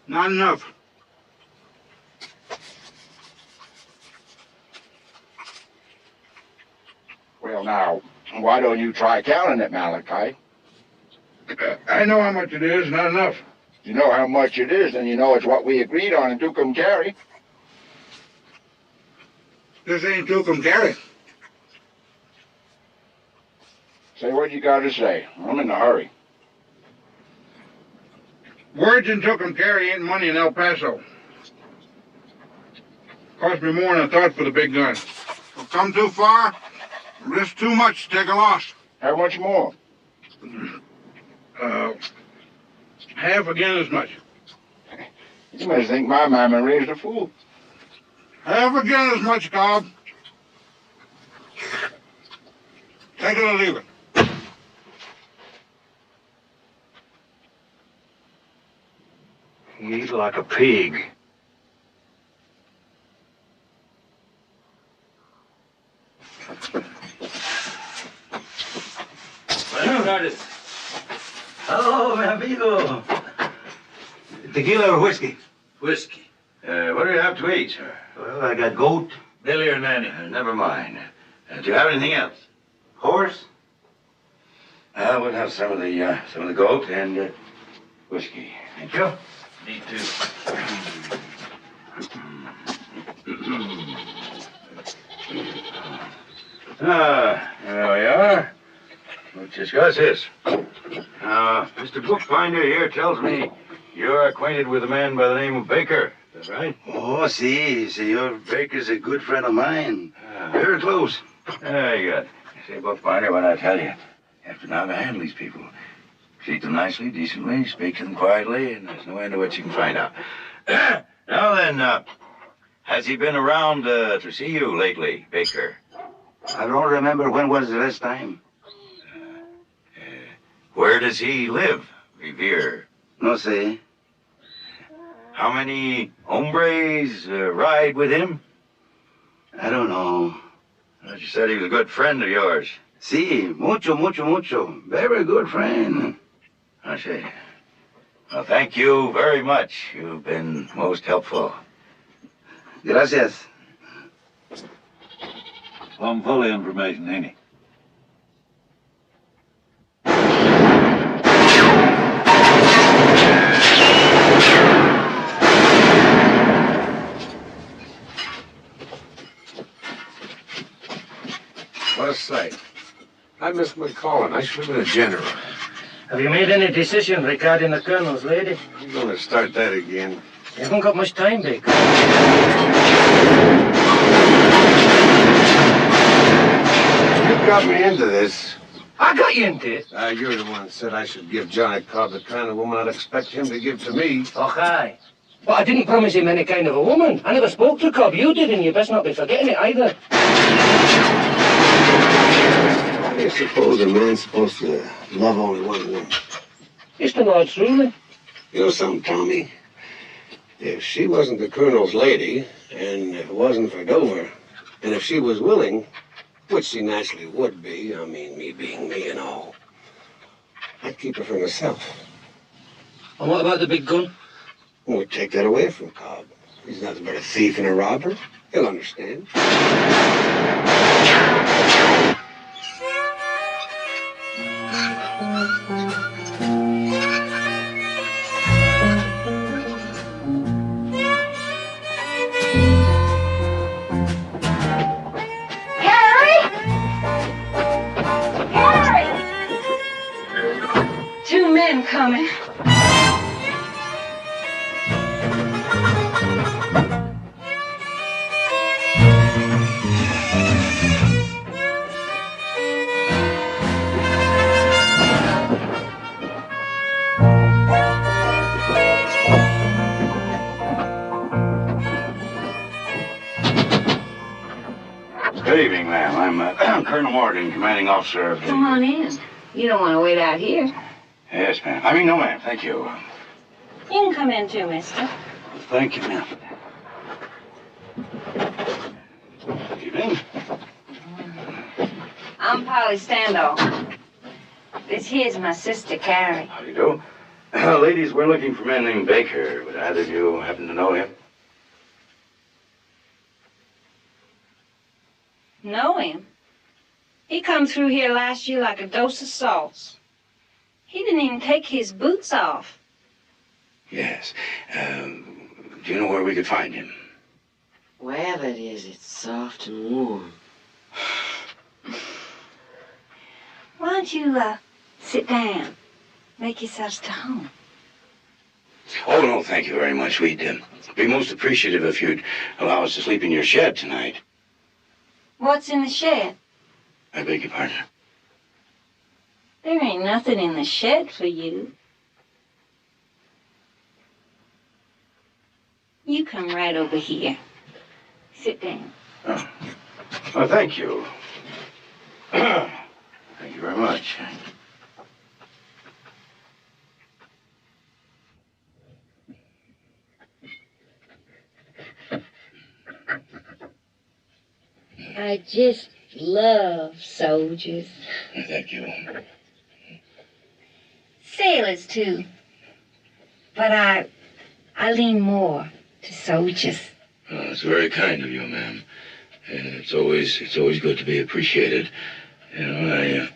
Not enough. Well, now, why don't you try counting it, Malachi? I know how much it is, not enough. You know how much it is, and you know it's what we agreed on in Tucumcari. This ain't Tucumcari. Say what you got to say. I'm in a hurry. Words in Tucumcari ain't money in El Paso. Cost me more than I thought for the big gun. I've come too far, risk too much to take a loss. How much more? Half again as much. You must think my mama raised a fool. Half again as much, Cobb. Take it or leave it. You eat like a pig. Buenas tardes. Hello, mi amigo. Tequila or whiskey? Whiskey. What do you have to eat, sir? Well, I got goat. Billy or Nanny? Never mind. Do you have anything else? Horse? I would have some of the goat and whiskey. Thank you. Me too. There we are. Let's discuss this. Mr. Bookbinder here tells me you're acquainted with a man by the name of Baker. Is that right? Oh, si. Senor Baker's a good friend of mine. Very close. Very good. Say, Bookbinder, what I tell you, you have to know how to handle these people. Treat them nicely, decently, speak to them quietly, and there's no end to what you can find out. Now then, has he been around to see you lately, Baker? I don't remember when was the last time. Where does he live, Revere? No sé. How many hombres ride with him? I don't know. Well, you said he was a good friend of yours. Sí, mucho, mucho, mucho. Very good friend. I see. Well, thank you very much. You've been most helpful. Gracias. Plumb full of information, ain't he? What a sight. I miss McLaglen. I should have been a general. Have you made any decision regarding the Colonel's lady? You're going to start that again. You haven't got much time, Baker. You got me into this. I got you into it. You're the one that said I should give Johnny Cobb the kind of woman I'd expect him to give to me. Okay. But I didn't promise him any kind of a woman. I never spoke to Cobb. You did, and you best not be forgetting it either. How do you suppose a man's supposed to love only one woman? It's the Lord's ruling. You know something, Tommy? If she wasn't the Colonel's lady, and if it wasn't for Dover, and if she was willing, which she naturally would be, I mean, me being me and all, I'd keep her for myself. And what about the big gun? We'd take that away from Cobb. He's nothing but a thief and a robber. He'll understand. Two men coming. Good evening, ma'am. I'm Colonel Morgan, commanding officer of the... Come on in. You don't want to wait out here. Yes, ma'am. I mean, no, ma'am. Thank you. You can come in too, mister. Thank you, ma'am. Good evening. I'm Polly Standoff. This here's my sister, Carrie. How do you do? Ladies, we're looking for a man named Baker. Would either of you happen to know him? Know him? He come through here last year like a dose of sauce. He didn't even take his boots off. Yes. Do you know where we could find him? Wherever it is, it's soft and warm. Why don't you, sit down? Make yourselves to home. Oh, no, thank you very much. We'd be most appreciative if you'd allow us to sleep in your shed tonight. What's in the shed? I beg your pardon. There ain't nothing in the shed for you. You come right over here. Sit down. Oh, well, thank you. Thank you very much. I just love soldiers. Thank you. Sailors, too. But I lean more to soldiers. Oh, it's very kind of you, ma'am. And it's always good to be appreciated. You know, I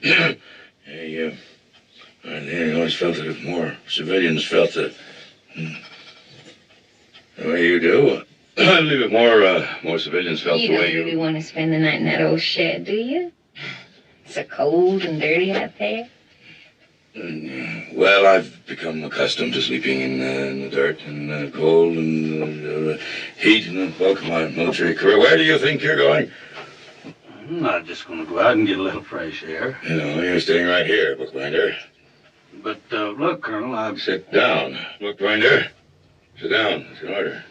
always felt that if more civilians felt the way you do, I believe if more civilians felt You the don't way you... really want to spend the night in that old shed, do you? It's so cold and dirty out there. Well, I've become accustomed to sleeping in the dirt and cold and heat and the bulk of my military career. Where do you think you're going? I'm not just going to go out and get a little fresh air. You know, you're staying right here, bookbinder. But, look, Colonel, I've... Sit down, bookbinder. Sit down. It's an order.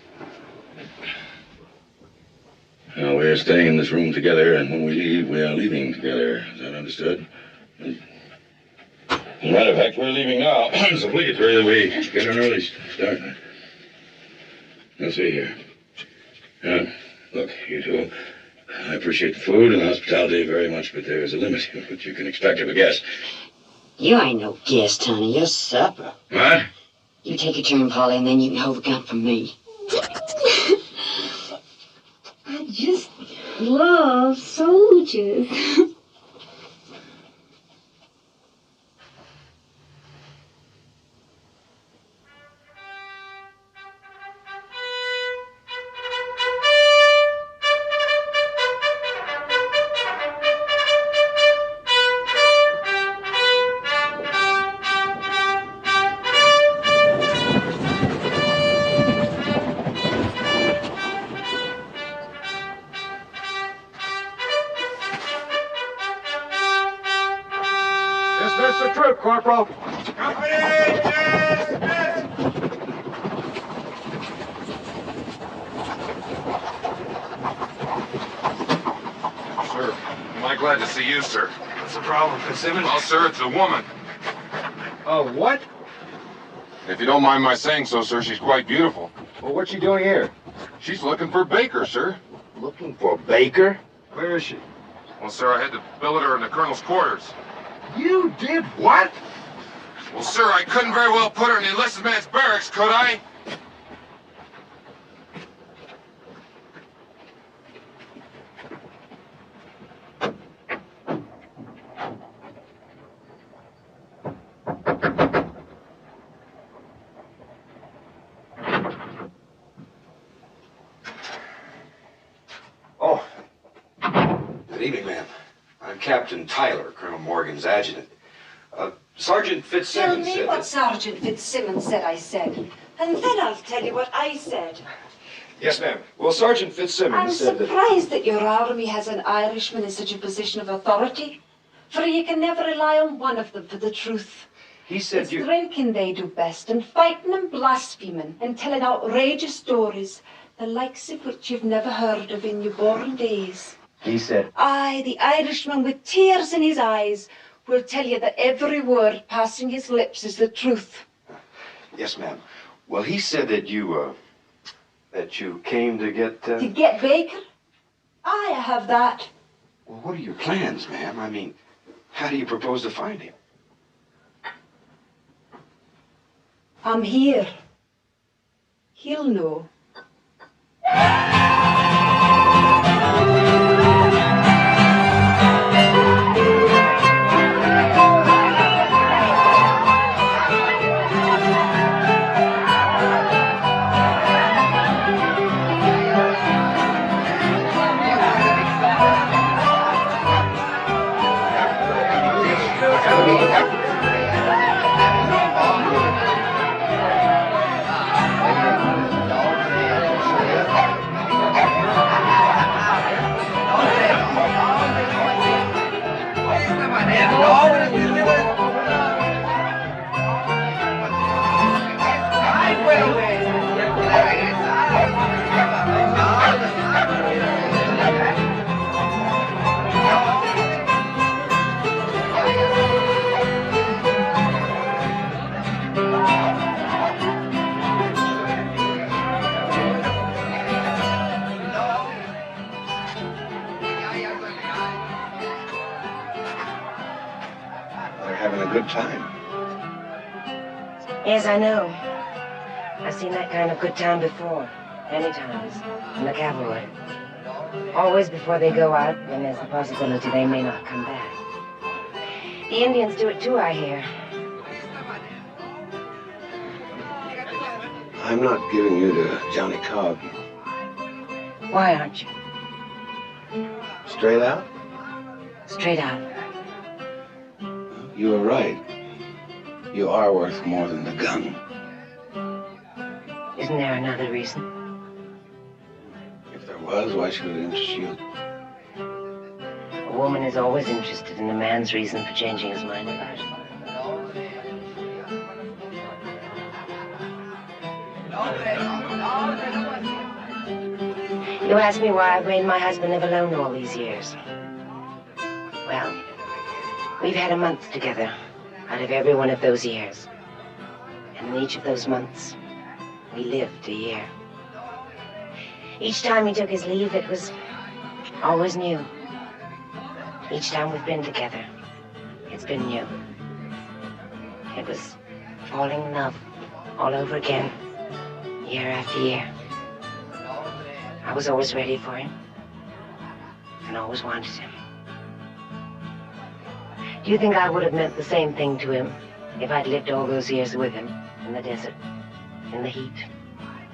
Now, we're staying in this room together, and when we leave, we are leaving together. Is that understood? As a matter of fact, we're leaving now. It's obligatory that we get an early start. Let's see here. Look, you two, I appreciate the food and the hospitality very much, but there is a limit to what you can expect of a guest. You ain't no guest, honey. You're supper. What? You take your turn, Polly, and then you can hold the gun for me. I just love soldiers. Dismiss the troop, Corporal. Sir, am I glad to see you, sir? What's the problem, Fitzsimmons? Well, sir, it's a woman. What? If you don't mind my saying so, sir, she's quite beautiful. Well, what's she doing here? She's looking for Baker, sir. Looking for Baker? Where is she? Well, sir, I had to billet her in the colonel's quarters. You did what? Well, sir, I couldn't very well put her in the enlisted man's barracks, could I? Good evening, ma'am. I'm Captain Tyler, Colonel Morgan's adjutant. Sergeant Tell Fitzsimmons me said what that... Sergeant Fitzsimmons said I said, and then I'll tell you what I said. Yes, ma'am. Well, Sergeant I'm Fitzsimmons said that... surprised that your army has an Irishman in such a position of authority, for you can never rely on one of them for the truth. He said It's you... drinking they do best, and fighting and blaspheming, and telling outrageous stories, the likes of which you've never heard of in your born days. He said... Aye, the Irishman with tears in his eyes will tell you that every word passing his lips is the truth. Yes, ma'am. Well, he said that you came to get... To get Baker? Aye, I have that. Well, what are your plans, ma'am? I mean, how do you propose to find him? I'm here. He'll know. Good time. Yes, I know. I've seen that kind of good time before. Many times. In the cavalry. Always before they go out, when there's the possibility they may not come back. The Indians do it too, I hear. I'm not giving you to Johnny Cobb. Why aren't you? Straight out? Straight out. You were right. You are worth more than the gun. Isn't there another reason? If there was, why should it interest you? A woman is always interested in a man's reason for changing his mind about it. You ask me why I've made my husband live alone all these years. Well, we've had a month together out of every one of those years. And in each of those months, we lived a year. Each time he took his leave, it was always new. Each time we've been together, it's been new. It was falling in love all over again, year after year. I was always ready for him, and always wanted him. Do you think I would have meant the same thing to him if I'd lived all those years with him in the desert, in the heat,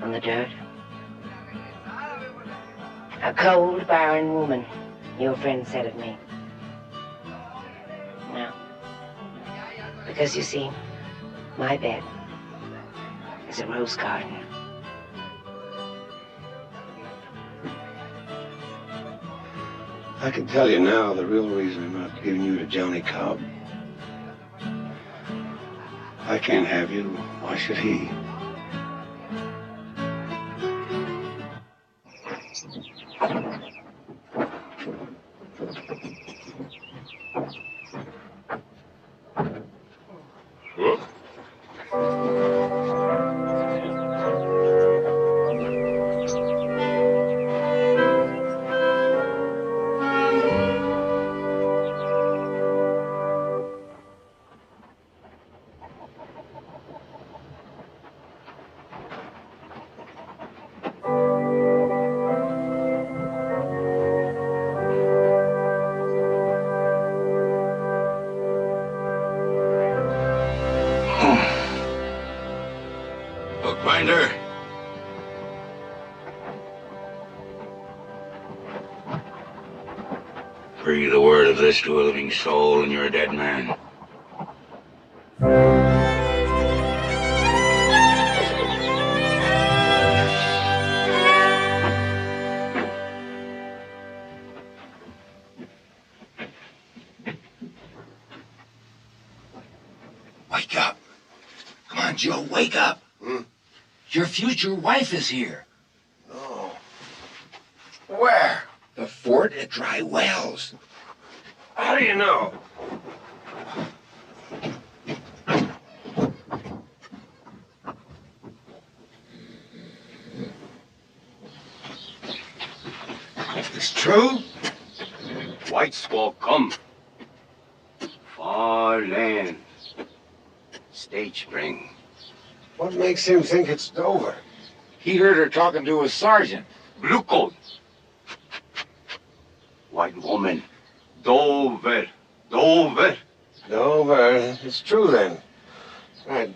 on the dirt? A cold, barren woman, your friend said of me. No. Because you see, my bed is a rose garden. I can tell you now the real reason I'm not giving you to Johnny Cobb. I can't have you. Why should he? Bookbinder. Breathe a word of this to a living soul and you're a dead man. Wake up. Come on, Joe, wake up. Your future wife is here. Oh. Where? The fort at Dry Wells. How do you know? It's true? Whites will come. Far lands. Stage spring. What makes him think it's Dover? He heard her talking to a sergeant. Blue coat. White woman. Dover. Dover. Dover. It's true then. Right.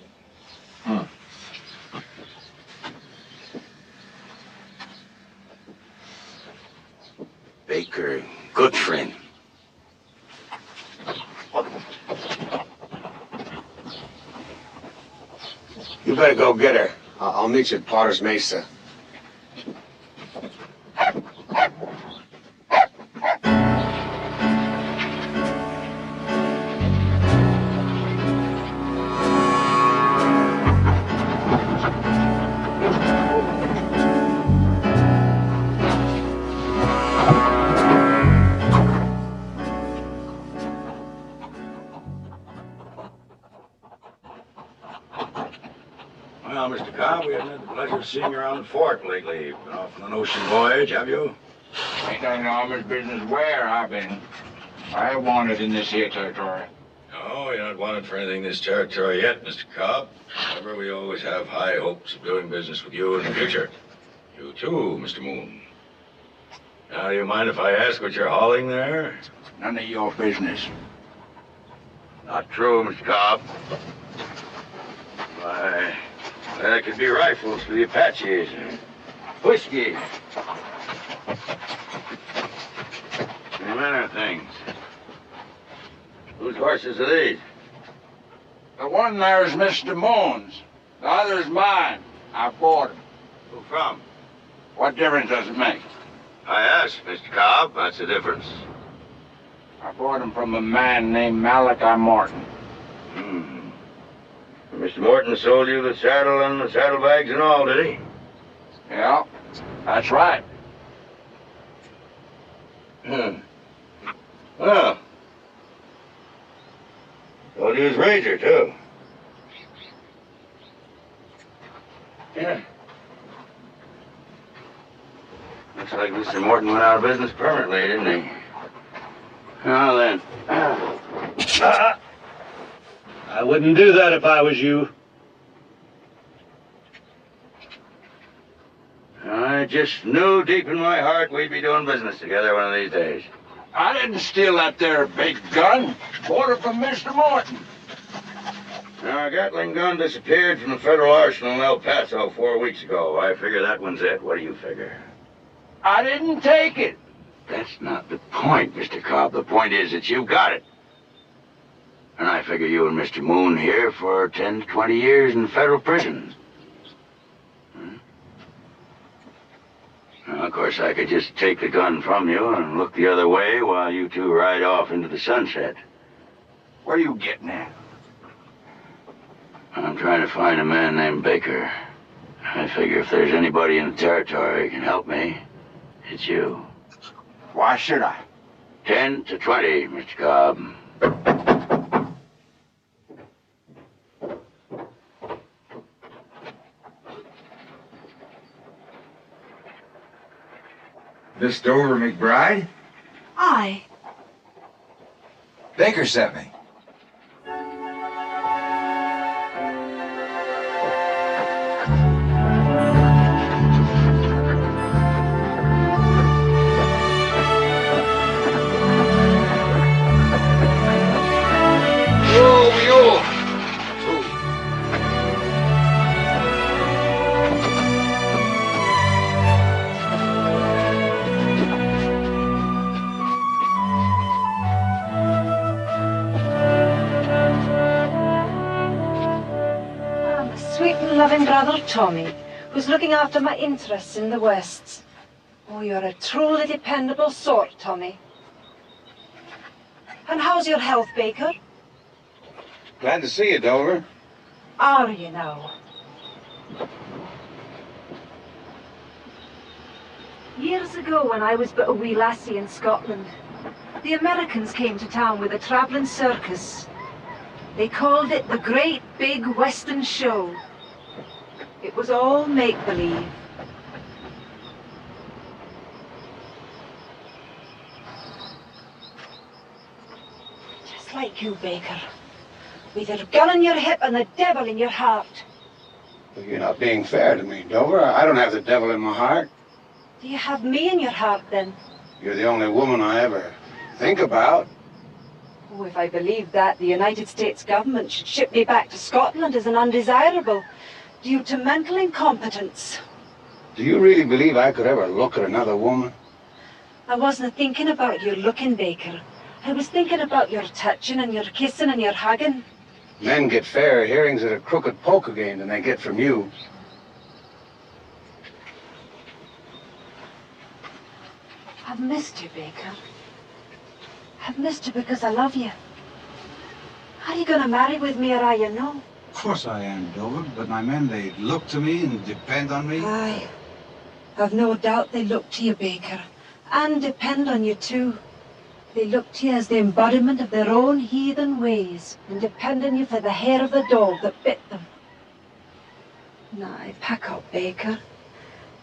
Baker, good friend. You better go get her. I'll meet you at Potter's Mesa. Well, Mr. Cobb, we haven't had the pleasure of seeing you around the fort lately. Been off on an ocean voyage, have you? Ain't none of Armor's business where I've been. I ain't wanted in this here territory. No, you're not wanted for anything in this territory yet, Mr. Cobb. However, we always have high hopes of doing business with you in the future. You too, Mr. Moon. Now, do you mind if I ask what you're hauling there? None of your business. Not true, Mr. Cobb. Why, that could be rifles for the Apaches. Whiskey. Any manner of things. Whose horses are these? The one there is Mr. Moon's. The other's mine. I bought him. Who from? What difference does it make? I asked, Mr. Cobb. That's the difference. I bought him from a man named Malachi Martin. Mr. Morton sold you the saddle and the saddlebags and all, did he? Yeah, that's right. Well, sold you his razor, too. Yeah. Looks like Mr. Morton went out of business permanently, didn't he? Now then. I wouldn't do that if I was you. I just knew deep in my heart we'd be doing business together one of these days. I didn't steal that there big gun. Bought it from Mr. Morton. Now, a Gatling gun disappeared from the federal arsenal in El Paso 4 weeks ago. I figure that one's it. What do you figure? I didn't take it. That's not the point, Mr. Cobb. The point is that you got it. And I figure you and Mr. Moon here for 10 to 20 years in federal prison. Now, of course, I could just take the gun from you and look the other way while you two ride off into the sunset. What are you getting at? I'm trying to find a man named Baker. I figure if there's anybody in the territory who can help me, it's you. Why should I? 10 to 20, Mr. Cobb. Miss Dover McBride? Aye. Baker sent me. Loving brother Tommy, who's looking after my interests in the West. Oh, you're a truly dependable sort, Tommy. And how's your health, Baker? Glad to see you, Dover. Are you now? Years ago, when I was but a wee lassie in Scotland, the Americans came to town with a travelling circus. They called it the Great Big Western Show. It was all make-believe. Just like you, Baker. With your gun in your hip and the devil in your heart. Well, you're not being fair to me, Dover. I don't have the devil in my heart. Do you have me in your heart, then? You're the only woman I ever think about. Oh, if I believed that, the United States government should ship me back to Scotland as an undesirable, due to mental incompetence. Do you really believe I could ever look at another woman? I wasn't thinking about your looking, Baker. I was thinking about your touching and your kissing and your hugging. Men get fairer hearings at a crooked poker game than they get from you. I've missed you, Baker. I've missed you because I love you. Are you going to marry with me or are you no? Of course I am, Dover, but my men, they look to me and depend on me. Aye. I've no doubt they look to you, Baker, and depend on you too. They look to you as the embodiment of their own heathen ways, and depend on you for the hair of the dog that bit them. Now, pack up, Baker.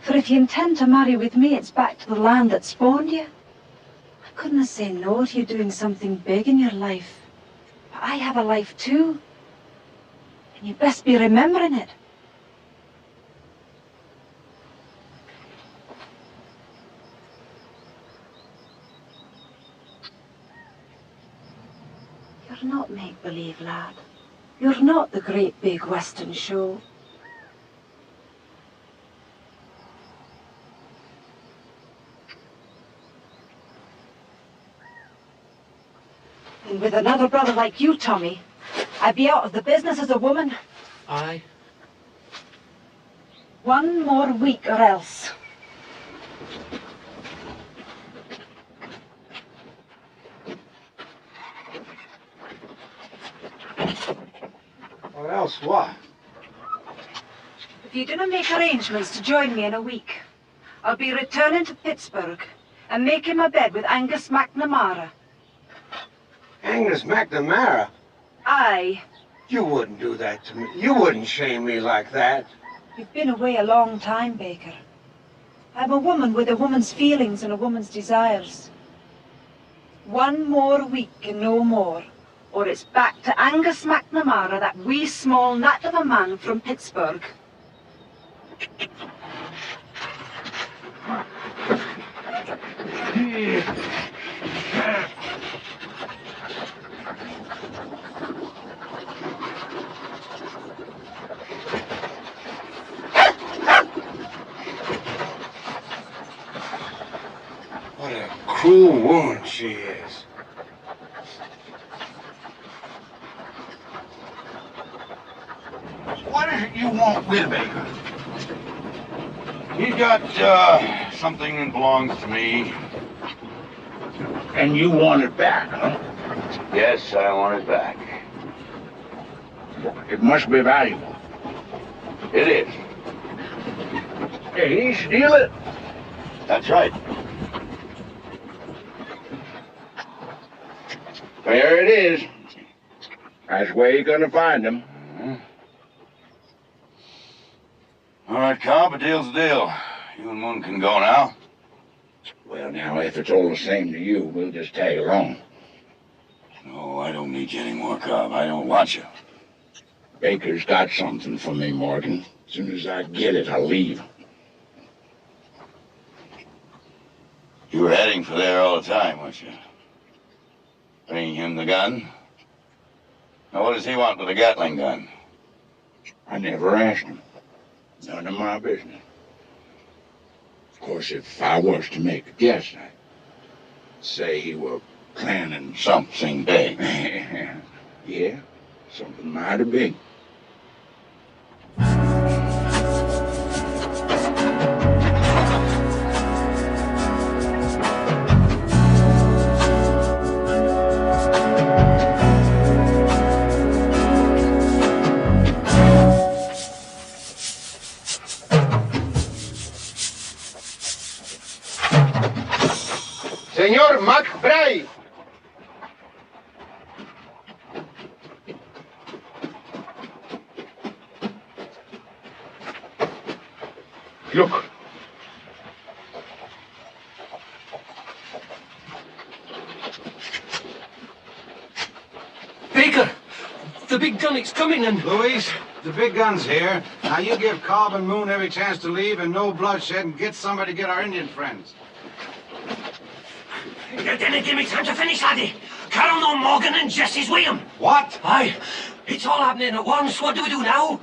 For if you intend to marry with me, it's back to the land that spawned you. I couldn't say no to you doing something big in your life. But I have a life too. And you best be remembering it. You're not make-believe, lad. You're not the Great Big Western Show. And with another brother like you, Tommy, I'd be out of the business as a woman. Aye. One more week or else. Or else what? If you didn't make arrangements to join me in a week, I'll be returning to Pittsburgh and making my bed with Angus McNamara. Angus McNamara? Aye. You wouldn't do that to me. You wouldn't shame me like that. You've been away a long time, Baker. I'm a woman with a woman's feelings and a woman's desires. One more week and no more, or it's back to Angus McNamara, that wee small nut of a man from Pittsburgh. What a cruel woman she is. What is it you want with Baker? He's got, something that belongs to me. And you want it back, huh? Yes, I want it back. It must be valuable. It is. Did he steal it? That's right. There it is. That's where you're gonna find him. All right, Cobb, a deal's a deal. You and Moon can go now. Well, now, if it's all the same to you, we'll just tag along. No, I don't need you anymore, Cobb. I don't want you. Baker's got something for me, Morgan. As soon as I get it, I'll leave. You were heading for there all the time, weren't you? Bringing him the gun? Now, what does he want with a Gatling gun? I never asked him. None of my business. Of course, if I was to make a guess, I'd say he were planning something big. Yeah, something mighty big. Senor McBride! Look. Baker! The big gun, it's coming and... Louise, the big gun's here. Now you give Cobb and Moon every chance to leave and no bloodshed and get somebody to get our Indian friends. You didn't give me time to finish, laddie. Carol no Morgan and Jesse's with him. What? Aye. It's all happening at once. What do we do now?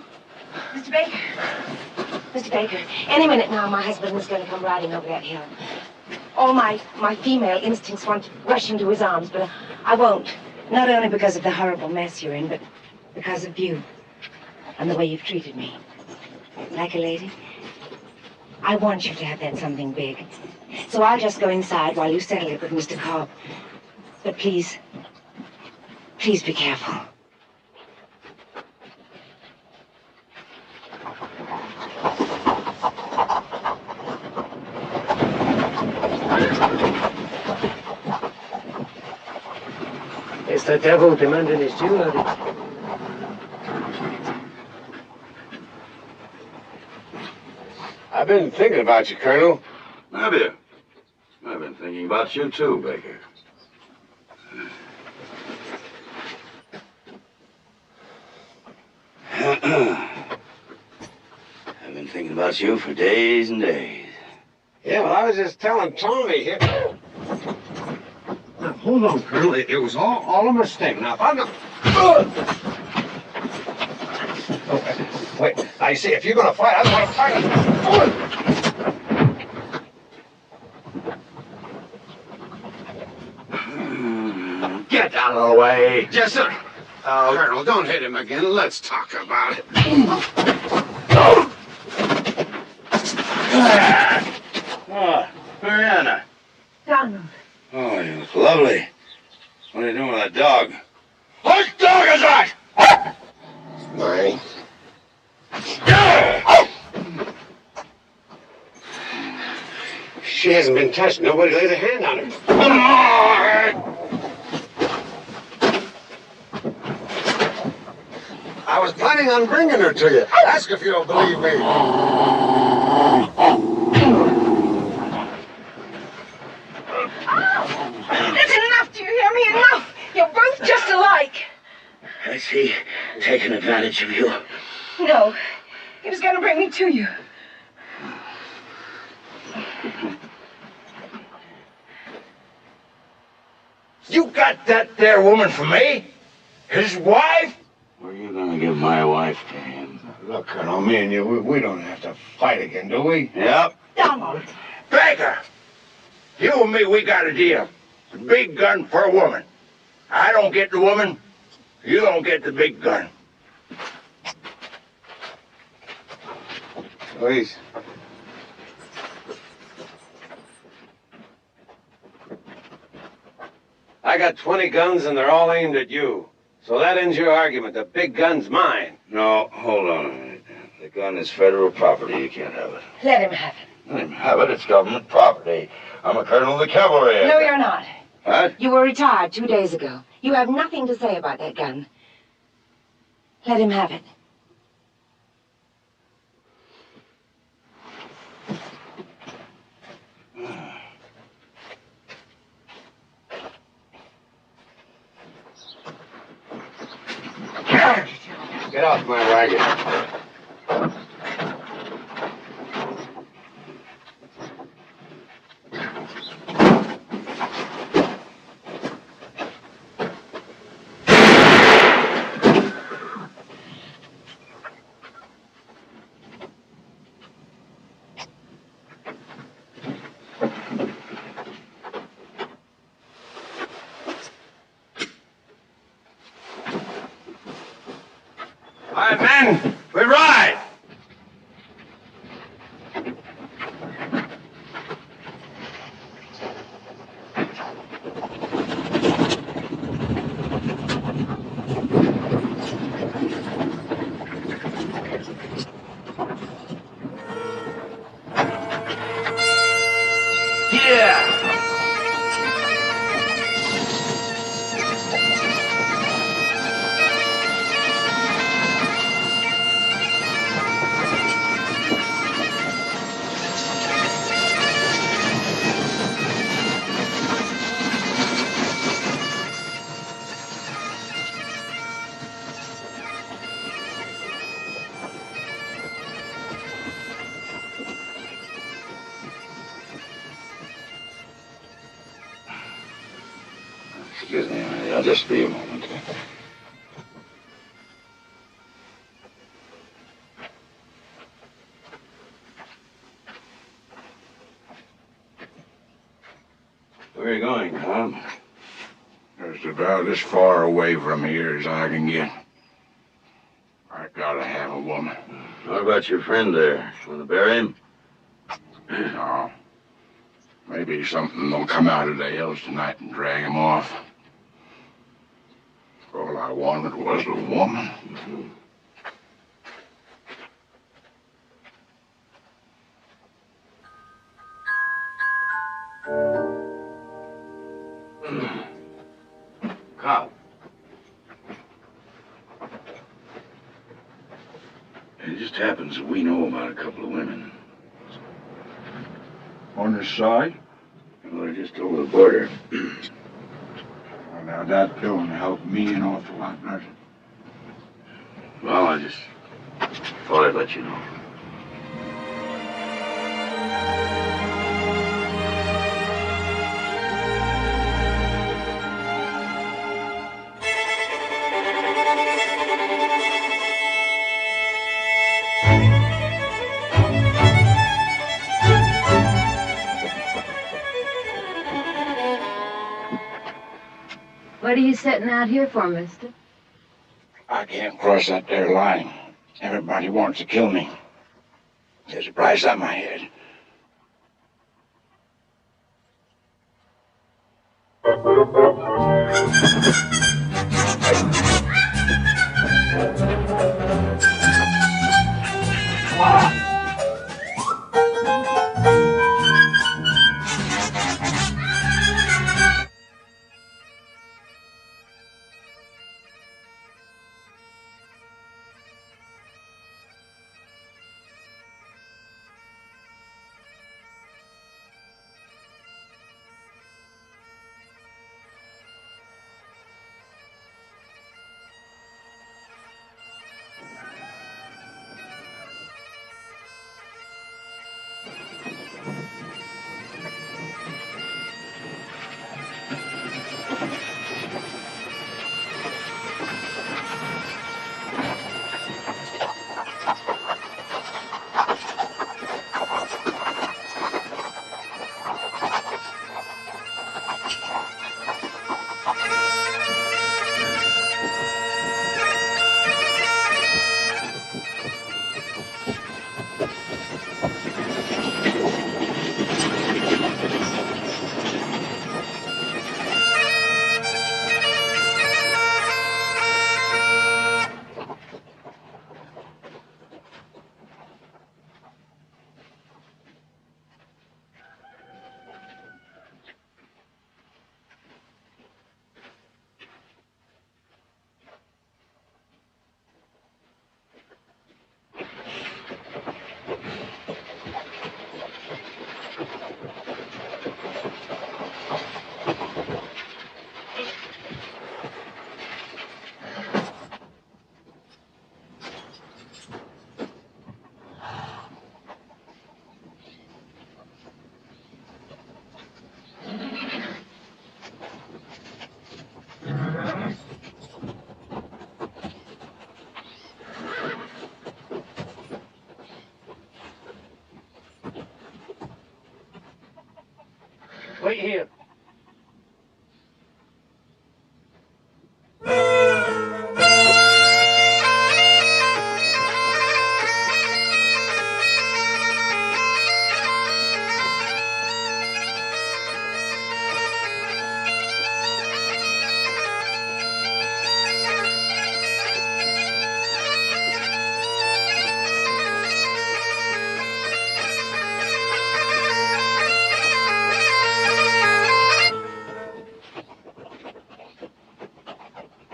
Mr. Baker. Mr. Baker, any minute now my husband is going to come riding over that hill. All my female instincts want to rush into his arms, but I won't. Not only because of the horrible mess you're in, but because of you and the way you've treated me. Like a lady. I want you to have that something big. So I'll just go inside while you settle it with Mr. Cobb. But please be careful. It's the devil demanding his due, laddie. I've been thinking about you, Colonel. Have you? I've been thinking about you too, Baker. I've been thinking about you for days and days. Yeah, well, I was just telling Tommy here. Now, hold on, Colonel. It was all a mistake. Now, if I'm not... Okay, wait. I see. If you're going to fight, I don't want to fight. Get out of the way. Yes, sir. Colonel, don't hit him again. Let's talk about it. Oh, Mariana. Donald. Oh, you look lovely. What are you doing with that dog? What dog is that? Mine. She hasn't been touched. Nobody laid a hand on her. I was planning on bringing her to you. Ask if you don't believe me. That's enough, do you hear me? Enough! You're both just alike. Has he taken advantage of you? No, he was going to bring me to you. You got that there woman for me? His wife? Were you gonna give my wife to him? Look, Colonel, me and you, we don't have to fight again, do we? Yep. Donald! Baker! You and me, we got a deal. A big gun for a woman. I don't get the woman, you don't get the big gun. Louise. I got 20 guns and they're all aimed at you. So that ends your argument. The big gun's mine. No, hold on a minute. The gun is federal property. You can't have it. Let him have it. Let him have it. It's government property. I'm a colonel of the cavalry. No, you're not. What? You were retired 2 days ago. You have nothing to say about that gun. Let him have it. Get off my wagon. All right, men, we ride! Excuse me, I'll just be a moment. Where are you going, Tom? Just about as far away from here as I can get. I gotta have a woman. What about your friend there? Want to bury him? No. Maybe something will come out of the hills tonight and drag him off. All I wanted was a woman. Cop. It just happens that we know about a couple of women. On this side? Well, they're just over the border. Well, now that don't help me an awful lot, does it? Well, I just thought I'd let you know. What are you setting out here for, mister? I can't cross that there line. Everybody wants to kill me. There's a price on my head.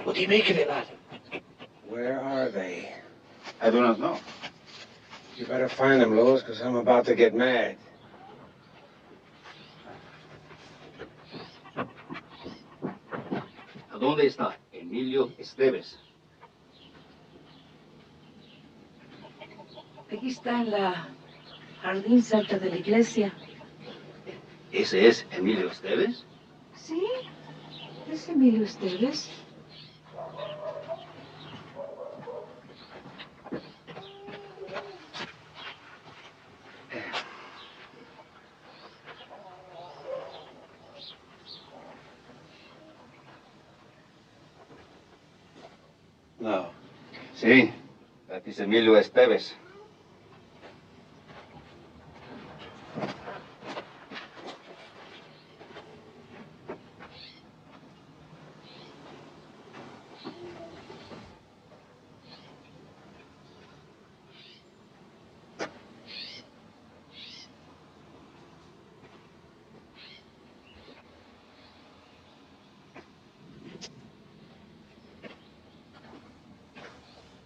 What do you make of it, lad? Where are they? I do not know. You better find them, Louis, because I'm about to get mad. ¿A dónde está Emilio Esteves? Aquí está en la jardín cerca de la iglesia. ¿Ese es Emilio Esteves? Sí, es Emilio Esteves. No. Sí, that is Emilio Esteves.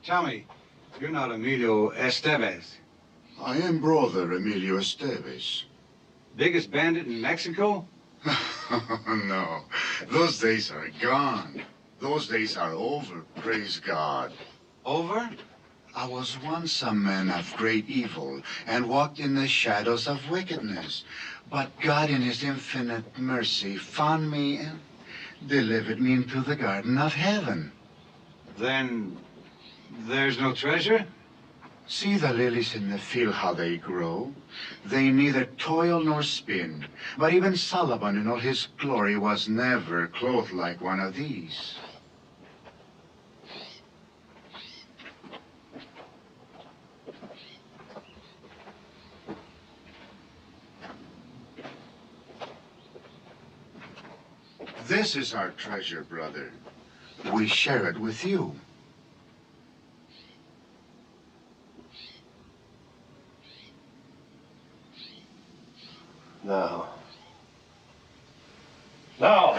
Tell me, you're not Emilio Esteves. I am brother Emilio Esteves. Biggest bandit in Mexico? No, those days are gone. Those days are over, praise God. Over? I was once a man of great evil and walked in the shadows of wickedness. But God in his infinite mercy found me and delivered me into the garden of heaven. Then there's no treasure? See the lilies in the field, how they grow. They neither toil nor spin. But even Solomon in all his glory was never clothed like one of these. This is our treasure, brother. We share it with you. No. No!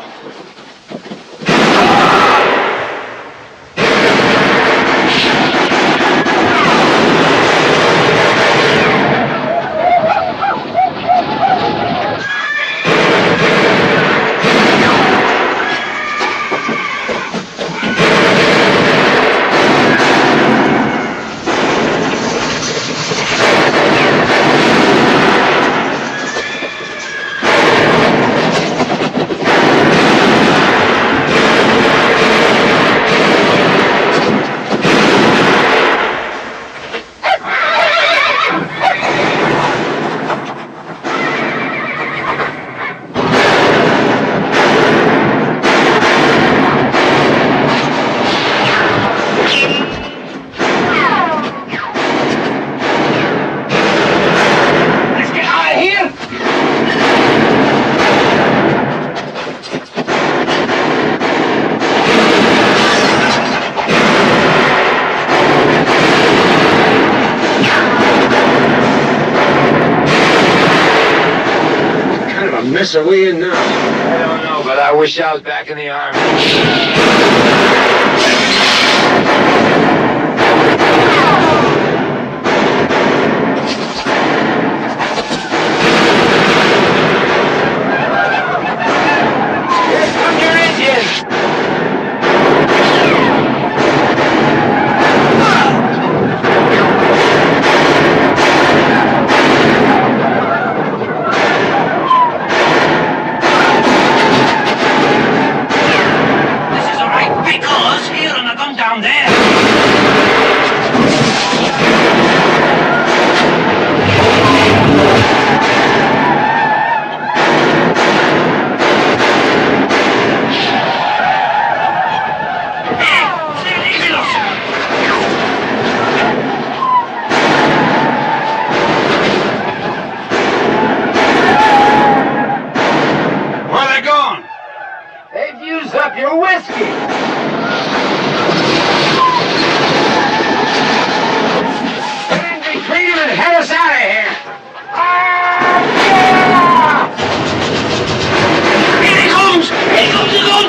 Mess are we in now? I don't know, but I wish I was back in the army. Here comes your engine! Because here and a gun down there. Where are they going? They've used up your whiskey! Get us out of here! Here he comes! Here comes the gun!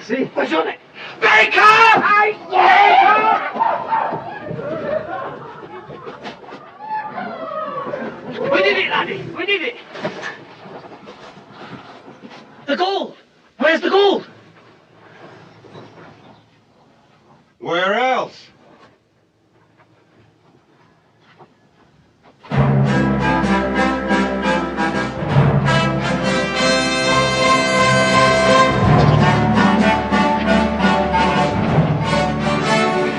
see. What's on it? Baker! We did it, laddie. We did it. The gold! Where's the gold? Where else?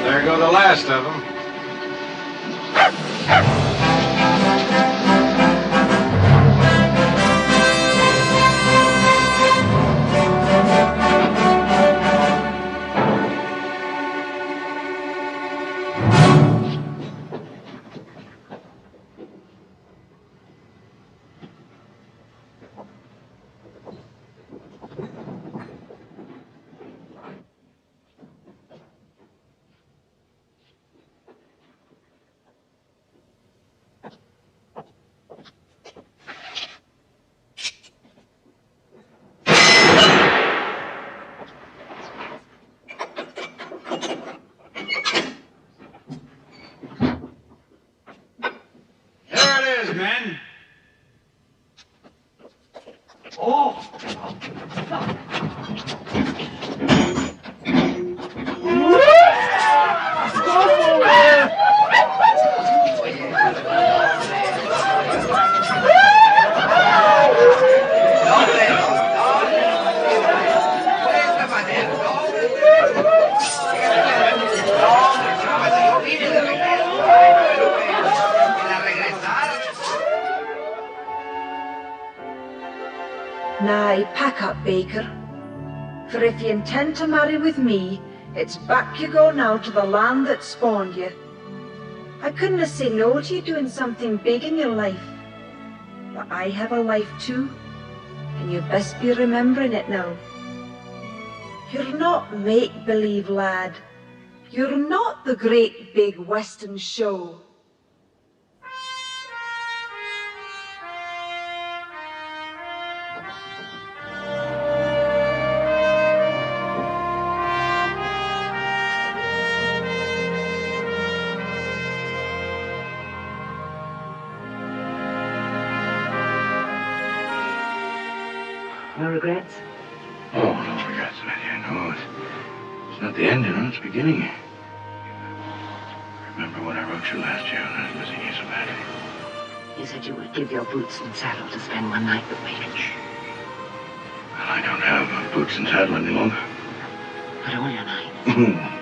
There go the last of them. Men. Oh! Now, pack up, Baker. For if you intend to marry with me, it's back you go now to the land that spawned you. I couldn't say no to you doing something big in your life. But I have a life too, and you best be remembering it now. You're not make-believe, lad. You're not the great big Western show. No regrets? Oh, no regrets, Lydia. No, it's not the end, you know, it's the beginning. Remember when I wrote you last year and I was missing you so badly? You said you would give your boots and saddle to spend one night with me. Well, I don't have boots and saddle any longer. But all your night.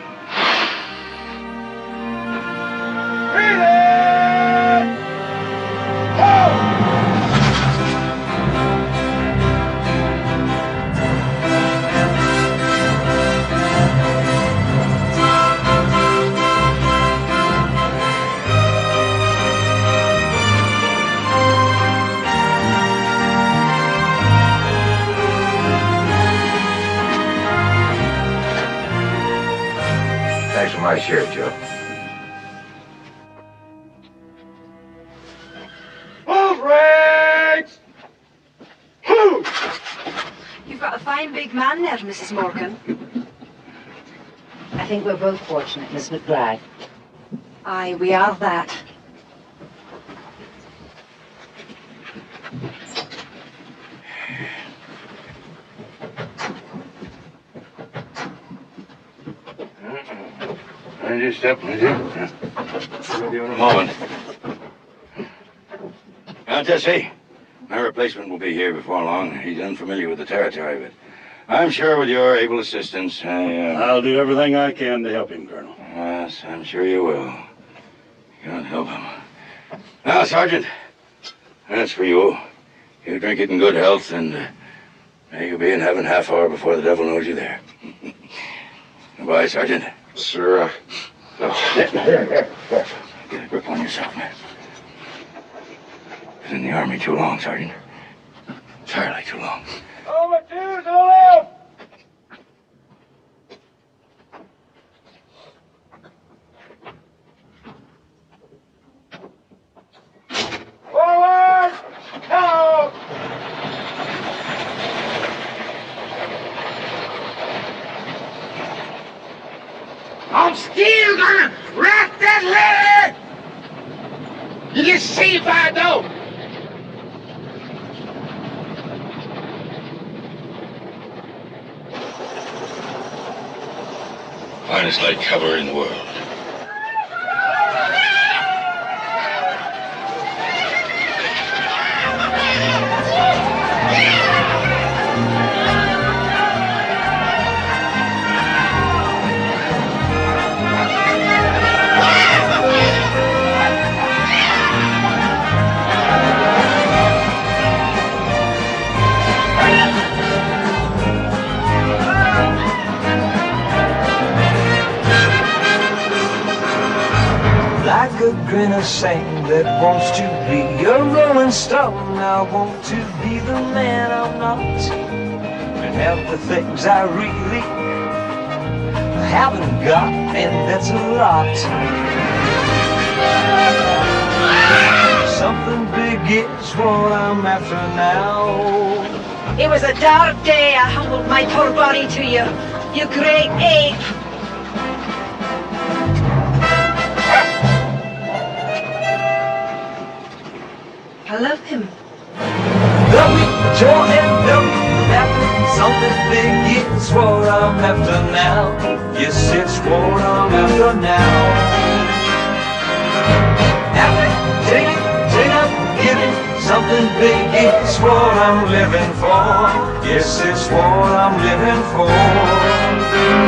Thanks for my share, Joe. Move, Rex! You've got a fine big man there, Mrs. Morgan. I think we're both fortunate, Miss McBride. Aye, we are that. Mind your step, would you? With you in a moment. Now, Jesse, my replacement will be here before long. He's unfamiliar with the territory, but I'm sure with your able assistance, I'll do everything I can to help him, Colonel. Yes, I'm sure you will. God help him. Now, Sergeant, that's for you. You drink it in good health, and may you be in heaven half hour before the devil knows you there. Goodbye, Sergeant. Sir, no. Get a grip on yourself, man. Been in the army too long, Sergeant. Entirely too long. Over two to the left! Forward! Now! You see if I don't! Finest light cavalry in the world. Like a grain of sand that wants to be a rolling stone, I want to be the man I'm not, and have the things I really haven't got, and that's a lot. Something big is what I'm after now. It was a dark day I humbled my poor body to you, you great ape. I love him. Something big is what I'm after now. Yes, it's what I'm after now. Take it, give it. Something big is what I'm living for. Yes, it's what I'm living for.